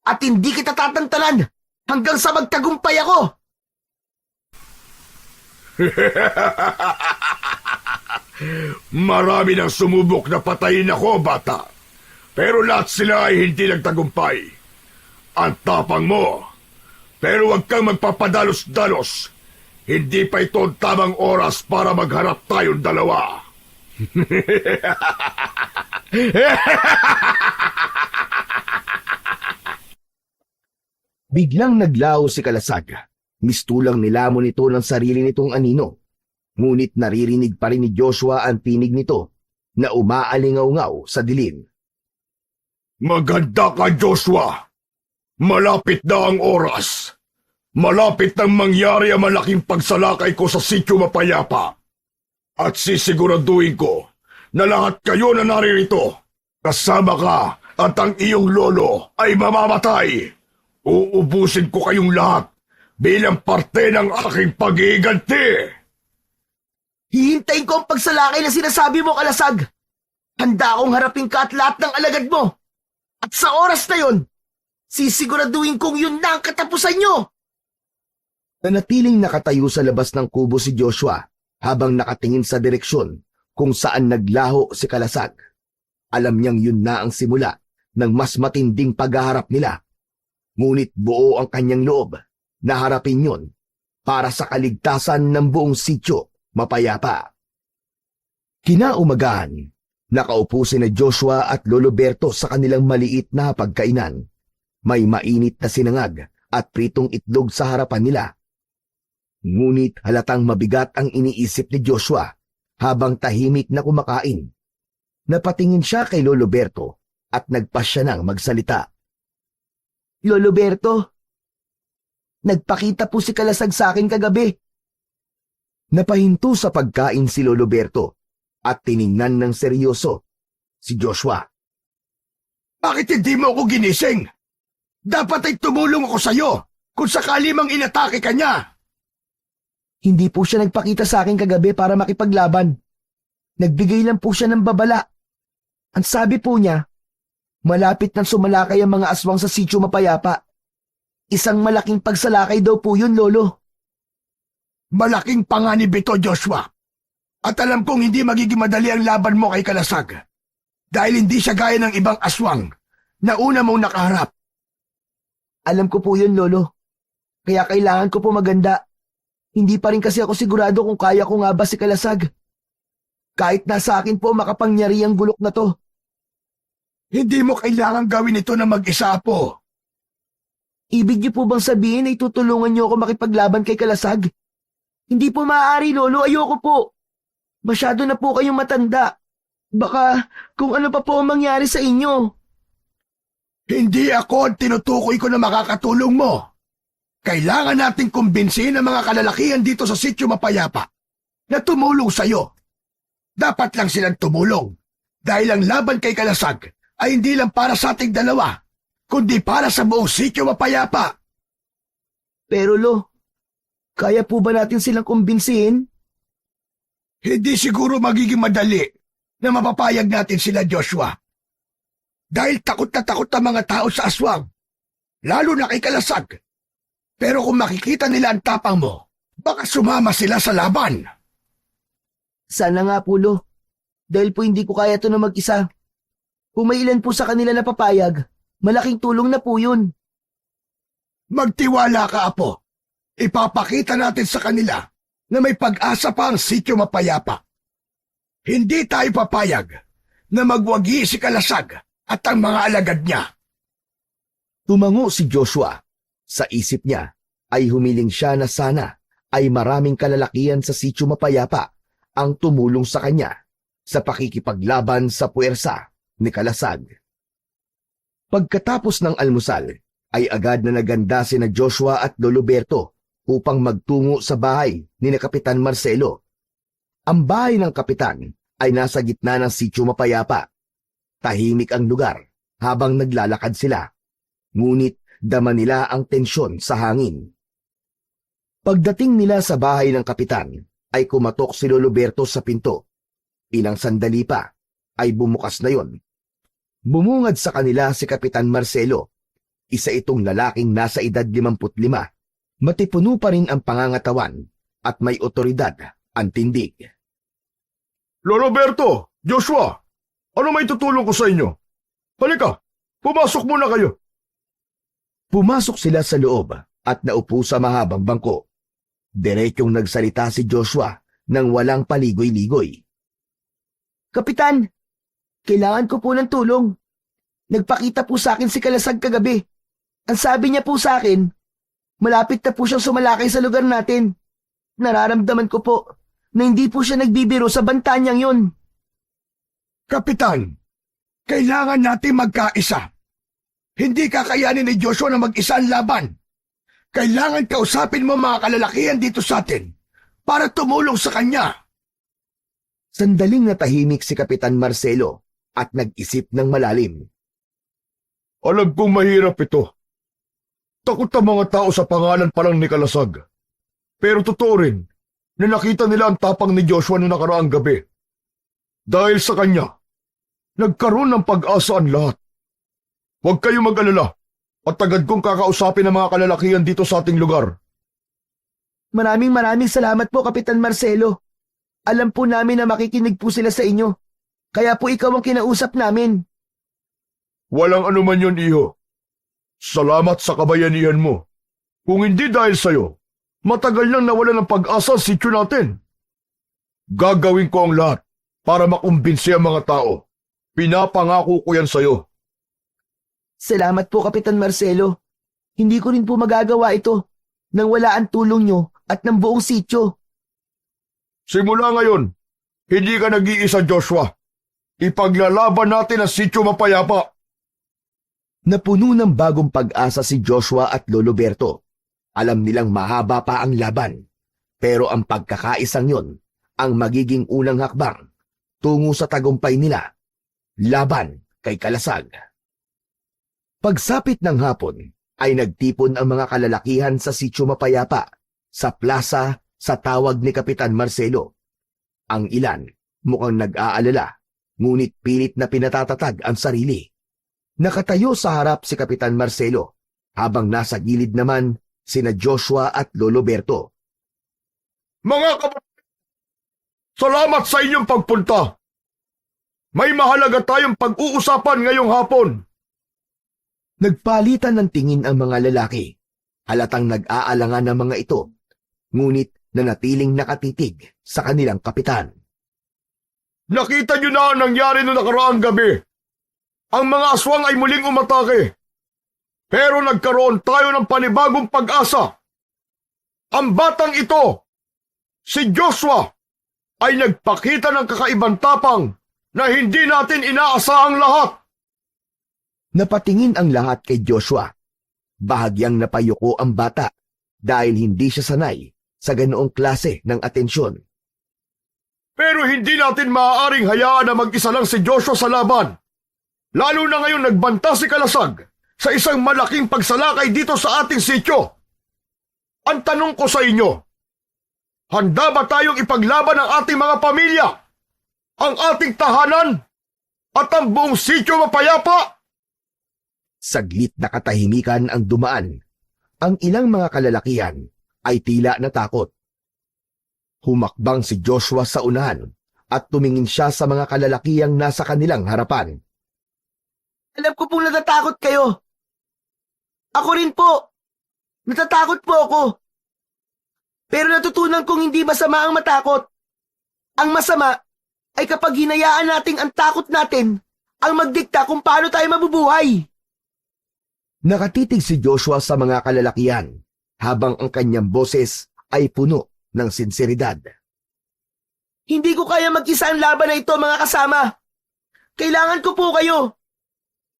At hindi kita tatantanan hanggang sa magtagumpay ako. Marami nang sumubok na patayin ako, bata. Pero lahat sila ay hindi nagtagumpay. Ang tapang mo. Pero huwag kang magpapadalos-dalos. Hindi pa ito ang tamang oras para magharap tayong dalawa. Biglang naglaho si Kalasag. Mistulang nilamon nito ng sarili nitong anino. Ngunit naririnig pa rin ni Joshua ang tinig nito na umaalingaw-ngaw sa dilim. Maganda ka, Joshua. Malapit na ang oras. Malapit nang mangyari ang malaking pagsalakay ko sa Sitio Mapayapa. At sisiguraduhin ko na lahat kayo na naririto, kasama ka at ang iyong lolo ay mamamatay. Uubusin ko kayong lahat bilang parte ng aking pag-iiganti. Hihintayin ko ang pagsalakay na sinasabi mo, Kalasag. Handa akong harapin ka at lahat ng alagad mo. At sa oras na yon, sisiguraduhin kong yun na ang katapusan nyo. Nanatiling nakatayo sa labas ng kubo si Joshua habang nakatingin sa direksyon kung saan naglaho si Kalasag. Alam niyang yun na ang simula ng mas matinding paghaharap nila. Ngunit buo ang kanyang loob na harapin yun para sa kaligtasan ng buong sitio Mapayapa. Kinaumagahan, nakaupo sina Joshua at Lolo Berto sa kanilang maliit na pagkainan. May mainit na sinangag at pritong itlog sa harapan nila. Ngunit halatang mabigat ang iniisip ni Joshua habang tahimik na kumakain. Napatingin siya kay Lolo Berto at nagpasya nang magsalita. Lolo Berto, nagpakita po si Kalasag sa akin kagabi. Napahinto sa pagkain si Lolo Berto at tiningnan ng seryoso si Joshua. Bakit hindi mo ako ginising? Dapat ay tumulong ako sa'yo kung sakali mang inatake ka niya. Hindi po siya nagpakita sa akin kagabi para makipaglaban. Nagbigay lang po siya ng babala. Ang sabi po niya, malapit nang sumalakay ang mga aswang sa Sitio Mapayapa. Isang malaking pagsalakay daw po yun, Lolo. Malaking panganib ito, Joshua. At alam kong hindi magiging madali ang laban mo kay Kalasag. Dahil hindi siya gaya ng ibang aswang na una mong nakaharap. Alam ko po yun, Lolo. Kaya kailangan ko po maganda. Hindi pa rin kasi ako sigurado kung kaya ko nga ba si Kalasag. Kahit nasa akin po makapangyari ang gulok na to. Hindi mo kailangan gawin ito na mag-isa po. Ibig niyo po bang sabihin ay tutulungan niyo ako makipaglaban kay Kalasag? Hindi po maaari, Lolo. Ayoko po. Masyado na po kayong matanda. Baka kung ano pa po ang mangyari sa inyo. Hindi ako ang tinutukoy ko na makakatulong mo. Kailangan nating kumbinsihin ang mga kalalakihan dito sa Sitio Mapayapa na tumulong sa'yo. Dapat lang silang tumulong dahil ang laban kay Kalasag ay hindi lang para sa ating dalawa, kundi para sa buong Sitio Mapayapa. Pero Lo, kaya po ba natin silang kumbinsihin? Hindi siguro magiging madali na mapapayag natin sila, Joshua. Dahil takot na takot ang mga tao sa aswang, lalo na kay Kalasag. Pero kung makikita nila ang tapang mo, baka sumama sila sa laban. Sana nga po Lo, dahil po hindi ko kaya ito na mag-isa. Kung may ilan po sa kanila na papayag, malaking tulong na po yun. Magtiwala ka, Apo. Ipapakita natin sa kanila na may pag-asa pa ang Sitio Mapayapa. Hindi tayo papayag na magwagi si Kalasag at ang mga alagad niya. Tumango si Joshua. Sa isip niya ay humiling siya na sana ay maraming kalalakihan sa Sitio Mapayapa ang tumulong sa kanya sa pakikipaglaban sa puwersa ni Kalasag. Pagkatapos ng almusal, ay agad na naganda sina Joshua at Loloberto upang magtungo sa bahay ni na Kapitan Marcelo. Ang bahay ng kapitan ay nasa gitna ng Sitio Mapayapa. Tahimik ang lugar habang naglalakad sila. Ngunit dama nila ang tensyon sa hangin. Pagdating nila sa bahay ng kapitan, ay kumatok si Loloberto sa pinto. Ilang sandali pa, ay bumukas na yon. Bumungad sa kanila si Kapitan Marcelo. Isa itong lalaking nasa edad 55. Matipuno pa rin ang pangangatawan at may otoridad ang tindig. Loloberto, Joshua, ano may tutulong ko sa inyo? Halika, pumasok muna kayo. Pumasok sila sa loob at naupo sa mahabang bangko. Diretsyong nagsalita si Joshua nang walang paligoy-ligoy. Kapitan, kailangan ko po ng tulong. Nagpakita po sa akin si Kalasag kagabi. Ang sabi niya po sa akin, malapit na po siyang sumalakay sa lugar natin. Nararamdaman ko po na hindi po siya nagbibiro sa banta niyang yun. Kapitan, kailangan natin magkaisa. Hindi kakayanin ni Joshua na mag-isa ang laban. Kailangan kausapin mo mga kalalakihan dito sa atin para tumulong sa kanya. Sandaling natahimik si Kapitan Marcelo at nag-isip ng malalim. Alam kong mahirap ito. Takot ang mga tao sa pangalan pa lang ni Kalasag. Pero totoo rin na nakita nila ang tapang ni Joshua noong nakaraang gabi. Dahil sa kanya, nagkaroon ng pag-asa ang lahat. Huwag kayong mag-alala at agad kong kakausapin ang mga kalalakihan dito sa ating lugar. Maraming salamat po, Kapitan Marcelo. Alam po namin na makikinig po sila sa inyo. Kaya po ikaw ang kinausap namin. Walang anuman yun, iho. Salamat sa kabayanihan mo. Kung hindi dahil sa'yo, matagal nang nawala ng pag-asa ang sityo natin. Gagawin ko ang lahat para makumbinsi ang mga tao. Pinapangako ko yan sa'yo. Salamat po, Kapitan Marcelo. Hindi ko rin po magagawa ito nang wala ang tulong nyo at ng buong sityo. Simula ngayon, hindi ka nag-iisa, Joshua. Ipaglalaban natin ang Sitio Mapayapa. Napuno ng bagong pag-asa si Joshua at Loloberto. Alam nilang mahaba pa ang laban, pero ang pagkakaisang yon ang magiging unang hakbang tungo sa tagumpay nila, laban kay Kalasag. Pagsapit ng hapon, ay nagtipon ang mga kalalakihan sa Sitio Mapayapa, sa plaza sa tawag ni Kapitan Marcelo. Ang ilan mukhang nag-aalala, ngunit pilit na pinatatatag ang sarili. Nakatayo sa harap si Kapitan Marcelo, habang nasa gilid naman sina Joshua at Loloberto. Mga kapatid, salamat sa inyong pagpunta. May mahalaga tayong pag-uusapan ngayong hapon. Nagpalitan ng tingin ang mga lalaki. Halatang nag-aalangan ng mga ito, ngunit nanatiling nakatitig sa kanilang kapitan. Nakita niyo na ang nangyari noong nakaraang gabi. Ang mga aswang ay muling umatake. Pero nagkaroon tayo ng panibagong pag-asa. Ang batang ito, si Joshua, ay nagpakita ng kakaibang tapang na hindi natin inaasahang lahat. Napatingin ang lahat kay Joshua. Bahagyang napayuko ang bata dahil hindi siya sanay sa ganoong klase ng atensyon. Pero hindi natin maaaring hayaan na mag-isa lang si Joshua sa laban. Lalo na ngayon nagbanta si Kalasag sa isang malaking pagsalakay dito sa ating sityo. Ang tanong ko sa inyo, handa ba tayong ipaglaban ang ating mga pamilya, ang ating tahanan, at ang buong sityo mapayapa? Saglit na katahimikan ang dumaan. Ang ilang mga kalalakihan ay tila natakot. Humakbang si Joshua sa unahan at tumingin siya sa mga kalalakihang nasa kanilang harapan. Alam ko pong natatakot kayo. Ako rin po. Natatakot po ako. Pero natutunan kong hindi masama ang matakot. Ang masama ay kapag hinayaan nating ang takot natin ang magdikta kung paano tayo mabubuhay. Nakatitig si Joshua sa mga kalalakihan habang ang kanyang boses ay puno ng sinseridad. Hindi ko kaya mag-isa ang laban na ito, mga kasama. Kailangan ko po kayo.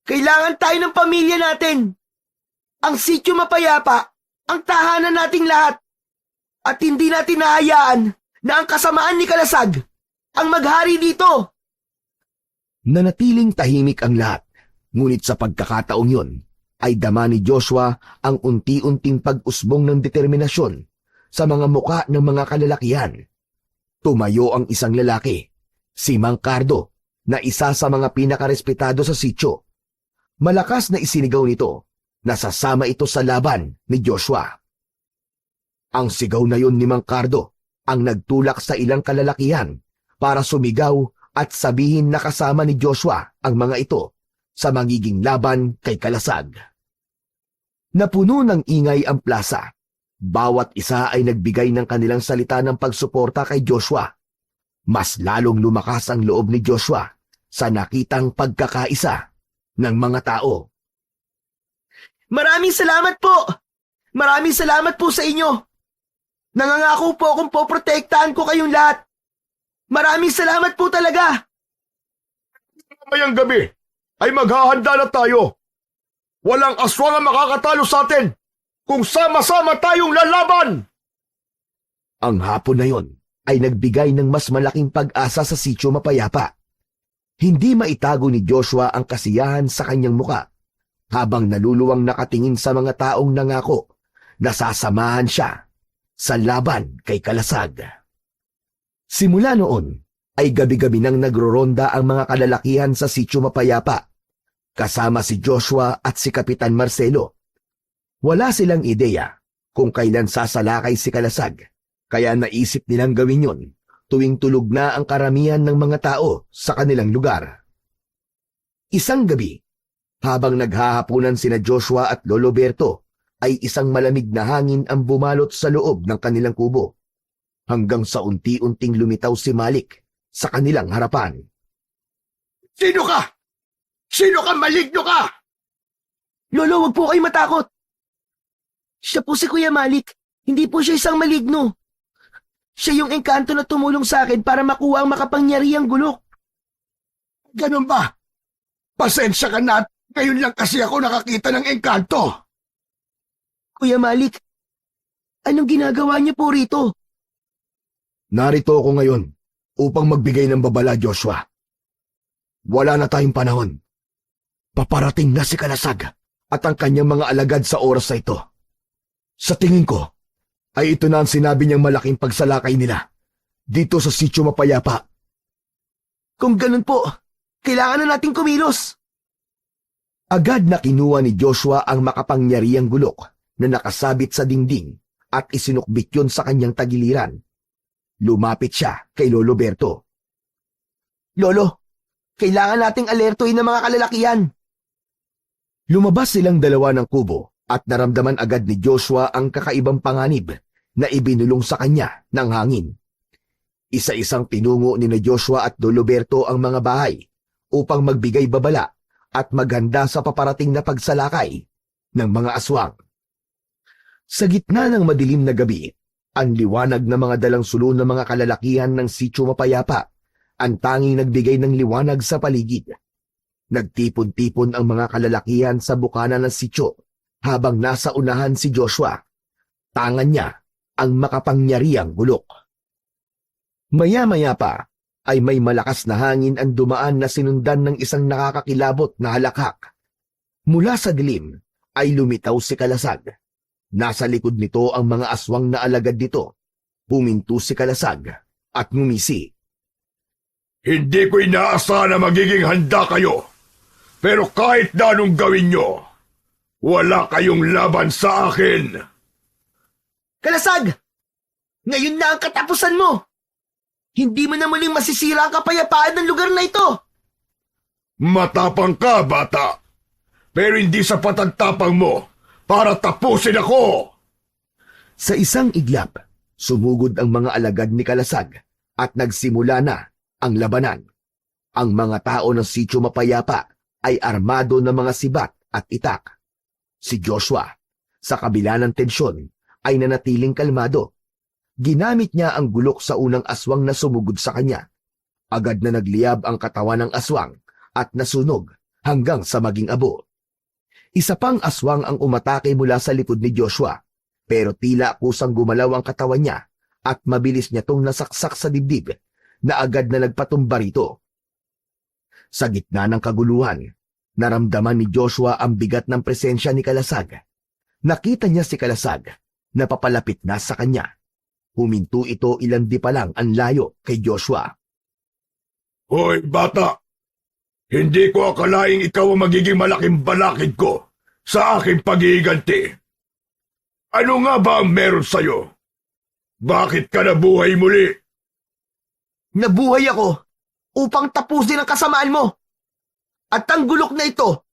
Kailangan tayo ng pamilya natin. Ang sityo mapayapa, ang tahanan nating lahat. At hindi natin nahayaan na ang kasamaan ni Kalasag ang maghari dito. Nanatiling tahimik ang lahat, ngunit sa pagkakataong yun, ay dama ni Joshua ang unti-unting pag-usbong ng determinasyon sa mga muka ng mga kalalakihan. Tumayo ang isang lalaki, si Mang Cardo, na isa sa mga pinakarespetado sa sityo. Malakas na isinigaw nito na sasama ito sa laban ni Joshua. Ang sigaw na yun ni Mang Cardo ang nagtulak sa ilang kalalakihan para sumigaw at sabihin na kasama ni Joshua ang mga ito sa magiging laban kay Kalasag. Napuno ng ingay ang plaza. Bawat isa ay nagbigay ng kanilang salita ng pagsuporta kay Joshua. Mas lalong lumakas ang loob ni Joshua sa nakitang pagkakaisa ng mga tao. Maraming salamat po! Maraming salamat po sa inyo! Nangangako po akong poprotektahan ko kayong lahat. Maraming salamat po talaga! Mamayang gabi ay maghahanda na tayo. Walang aswang ang makakatalo sa atin kung sama-sama tayong lalaban! Ang hapon na yon ay nagbigay ng mas malaking pag-asa sa sityo mapayapa. Hindi maitago ni Joshua ang kasiyahan sa kanyang muka habang naluluwang nakatingin sa mga taong nangako na sasamahan siya sa laban kay Kalasag. Simula noon ay gabi-gabi nang nagroronda ang mga kalalakihan sa sityo mapayapa, kasama si Joshua at si Kapitan Marcelo. Wala silang ideya kung kailan sasalakay si Kalasag, kaya naisip nilang gawin yon tuwing tulog na ang karamihan ng mga tao sa kanilang lugar. Isang gabi, habang naghahapunan sina Joshua at Lolo Berto, ay isang malamig na hangin ang bumalot sa loob ng kanilang kubo, hanggang sa unti-unting lumitaw si Malik sa kanilang harapan. Sino ka? Sino ka? Maligno ka! Lolo, wag po kayo matakot. Siya po si Kuya Malik. Hindi po siya isang maligno. Siya yung engkanto na tumulong sa akin para makuha ang makapangyarihang gulok. Ganun ba? Pasensya ka na, ngayon lang kasi ako nakakita ng engkanto. Kuya Malik, anong ginagawa niyo po rito? Narito ako ngayon upang magbigay ng babala, Joshua. Wala na tayong panahon. Paparating na si Kalasag at ang kanyang mga alagad sa oras na ito. Sa tingin ko, ay ito na ang sinabi niyang malaking pagsalakay nila dito sa sityo mapayapa. Kung ganun po, kailangan na nating kumilos. Agad na kinuha ni Joshua ang makapangyarihang gulok na nakasabit sa dingding at isinukbit yun sa kanyang tagiliran. Lumapit siya kay Lolo Berto. Lolo, kailangan nating alertuin ng mga kalalakihan. Lumabas silang dalawa ng kubo at naramdaman agad ni Joshua ang kakaibang panganib na ibinulong sa kanya ng hangin. Isa-isang tinungo ni Joshua at Lolo Berto ang mga bahay upang magbigay babala at maghanda sa paparating na pagsalakay ng mga aswang. Sa gitna ng madilim na gabi, ang liwanag ng mga dalang sulo ng mga kalalakihan ng sityo mapayapa ang tanging nagbigay ng liwanag sa paligid. Nagtipon-tipon ang mga kalalakihan sa bukana ng sityo habang nasa unahan si Joshua. Tangan niya ang makapangyarihang gulok. Maya-maya pa ay may malakas na hangin ang dumaan na sinundan ng isang nakakakilabot na halakhak. Mula sa dilim ay lumitaw si Kalasag. Nasa likod nito ang mga aswang na alagad nito. Huminto si Kalasag at ngumisi. Hindi ko inaasahan na magiging handa kayo. Pero kahit na anong gawin nyo, wala kayong laban sa akin. Kalasag! Ngayon na ang katapusan mo! Hindi mo na muling masisira ang kapayapaan ng lugar na ito! Matapang ka, bata. Pero hindi sapat ang tapang mo para tapusin ako. Sa isang iglap, sumugod ang mga alagad ni Kalasag at nagsimula na ang labanan. Ang mga tao ng Sitio Mapayapa ay armado ng mga sibat at itak. Si Joshua, sa kabila ng tensyon, ay nanatiling kalmado. Ginamit niya ang gulok sa unang aswang na sumugod sa kanya. Agad na nagliyab ang katawan ng aswang at nasunog hanggang sa maging abo. Isa pang aswang ang umatake mula sa likod ni Joshua, pero tila kusang gumalaw ang katawan niya at mabilis niya tong nasaksak sa dibdib na agad na nagpatumba rito. Sa gitna ng kaguluhan, naramdaman ni Joshua ang bigat ng presensya ni Kalasag. Nakita niya si Kalasag na papalapit na sa kanya. Huminto ito ilang di pa lang ang layo kay Joshua. Hoy, bata! Hindi ko akalaing ikaw ang magiging malaking balakid ko sa aking pag-iiganti. Ano nga ba ang meron sa'yo? Bakit ka nabuhay muli? Nabuhay ako upang tapusin ang kasamaan mo. At ang gulok na ito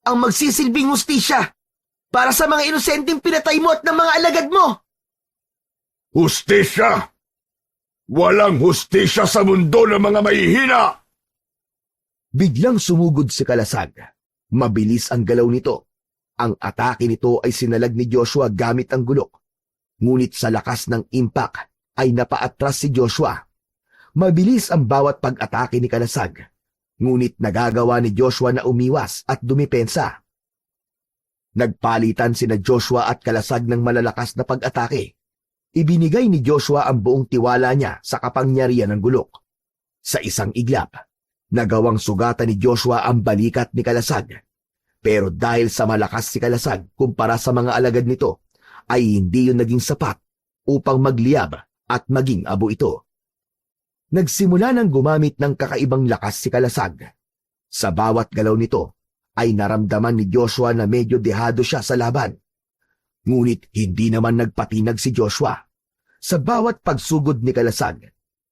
ang magsisilbing hustisya para sa mga inosenteng pinatay mo at ng mga alagad mo. Hustisya! Walang hustisya sa mundo ng mga mahihina! Biglang sumugod si Kalasag. Mabilis ang galaw nito. Ang atake nito ay sinalag ni Joshua gamit ang gulok. Ngunit sa lakas ng impact ay napaatras si Joshua. Mabilis ang bawat pag-atake ni Kalasag. Ngunit nagagawa ni Joshua na umiwas at dumipensa. Nagpalitan sina Joshua at Kalasag ng malalakas na pag-atake. Ibinigay ni Joshua ang buong tiwala niya sa kapangyarihan ng gulok. Sa isang iglap, nagawang sugatan ni Joshua ang balikat ni Kalasag. Pero dahil sa malakas si Kalasag kumpara sa mga alagad nito, ay hindi yun naging sapat upang magliyab at maging abo ito. Nagsimula nang gumamit ng kakaibang lakas si Kalasag. Sa bawat galaw nito, ay naramdaman ni Joshua na medyo dehado siya sa laban. Ngunit hindi naman nagpatinag si Joshua. Sa bawat pagsugod ni Kalasag,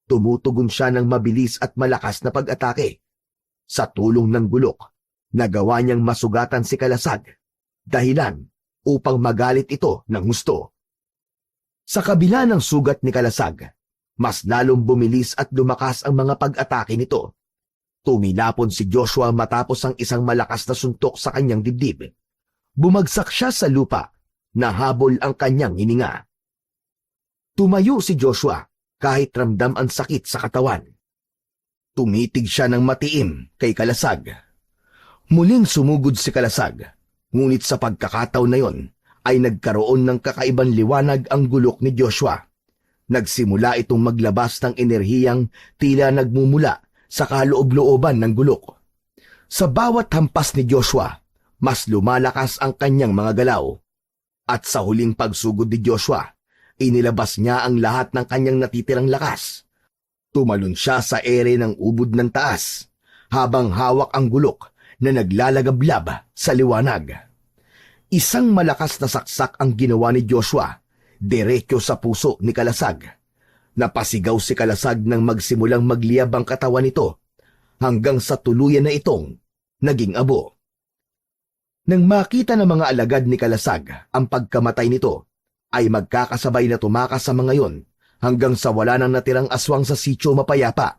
tumutugon siya ng mabilis at malakas na pag-atake. Sa tulong ng gulok, nagawa niyang masugatan si Kalasag, dahilan upang magalit ito ng husto. Sa kabila ng sugat ni Kalasag, mas lalong bumilis at lumakas ang mga pag-atake nito. Tumilapon si Joshua matapos ang isang malakas na suntok sa kanyang dibdib. Bumagsak siya sa lupa, nahabol ang kanyang hininga. Tumayo si Joshua kahit ramdam ang sakit sa katawan. Tumitig siya ng matiim kay Kalasag. Muling sumugod si Kalasag, ngunit sa pagkakataon na yon ay nagkaroon ng kakaibang liwanag ang gulok ni Joshua. Nagsimula itong maglabas ng enerhiyang tila nagmumula sa kaloob-looban ng gulok. Sa bawat hampas ni Joshua, mas lumalakas ang kanyang mga galaw. At sa huling pagsugod ni Joshua, inilabas niya ang lahat ng kanyang natitirang lakas. Tumalon siya sa ere ng ubod ng taas, habang hawak ang gulok na naglalagablab sa liwanag. Isang malakas na saksak ang ginawa ni Joshua, diretso sa puso ni Kalasag. Napasigaw si Kalasag nang magsimulang magliyab ang katawan nito, hanggang sa tuluyan na itong naging abo. Nang makita ng mga alagad ni Kalasag ang pagkamatay nito, ay magkakasabay na tumakas sa mga yon hanggang sa wala nang natirang aswang sa Sitio Mapayapa,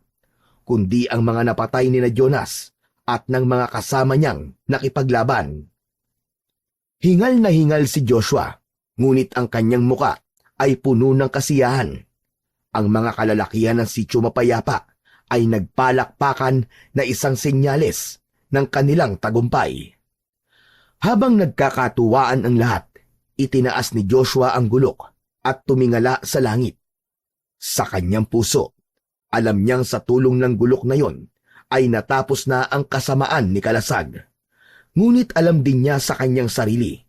kundi ang mga napatay ni na Jonas at ng mga kasama niyang nakipaglaban. Hingal na hingal si Joshua, ngunit ang kanyang muka ay puno ng kasiyahan. Ang mga kalalakihan ng Sitio Mapayapa ay nagpalakpakan na isang senyales ng kanilang tagumpay. Habang nagkakatuwaan ang lahat, itinaas ni Joshua ang gulok at tumingala sa langit. Sa kanyang puso, alam niyang sa tulong ng gulok na yon ay natapos na ang kasamaan ni Kalasag. Ngunit alam din niya sa kanyang sarili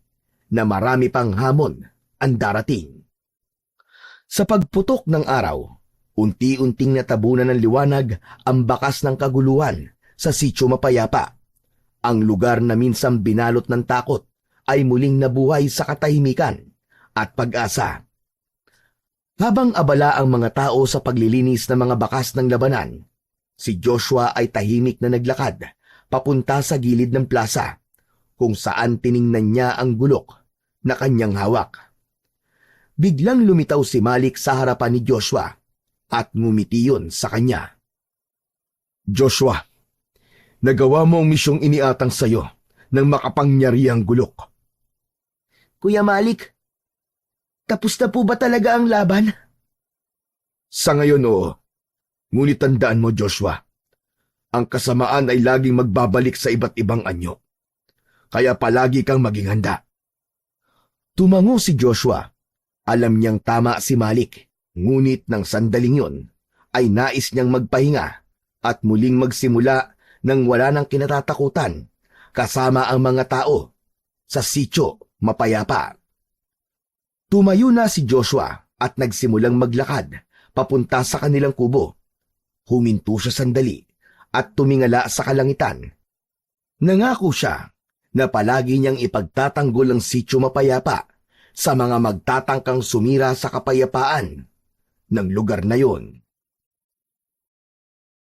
na marami pang hamon ang darating. Sa pagputok ng araw, unti-unting natabunan ng liwanag ang bakas ng kaguluhan sa Sitio Mapayapa. Ang lugar na minsang binalot ng takot ay muling nabuhay sa katahimikan at pag-asa. Habang abala ang mga tao sa paglilinis ng mga bakas ng labanan, si Joshua ay tahimik na naglakad papunta sa gilid ng plaza, kung saan tiningnan niya ang gulok na kanyang hawak. Biglang lumitaw si Malik sa harapan ni Joshua at ngumiti yun sa kanya. Joshua, nagawa mo ang misyong iniatang sa'yo ng makapangyarihang gulok. Kuya Malik, tapos na po ba talaga ang laban? Sa ngayon, oo. Ngunit tandaan mo, Joshua, ang kasamaan ay laging magbabalik sa iba't ibang anyo. Kaya palagi kang maging handa. Tumango si Joshua. Alam niyang tama si Malik, ngunit ng sandaling yon ay nais niyang magpahinga at muling magsimula nang wala ng kinatatakutan kasama ang mga tao sa Sitio Mapayapa. Tumayo na si Joshua at nagsimulang maglakad papunta sa kanilang kubo. Huminto siya sandali at tumingala sa kalangitan. Nangako siya na palagi niyang ipagtatanggol ang Sitio Mapayapa sa mga magtatangkang sumira sa kapayapaan ng lugar na yon.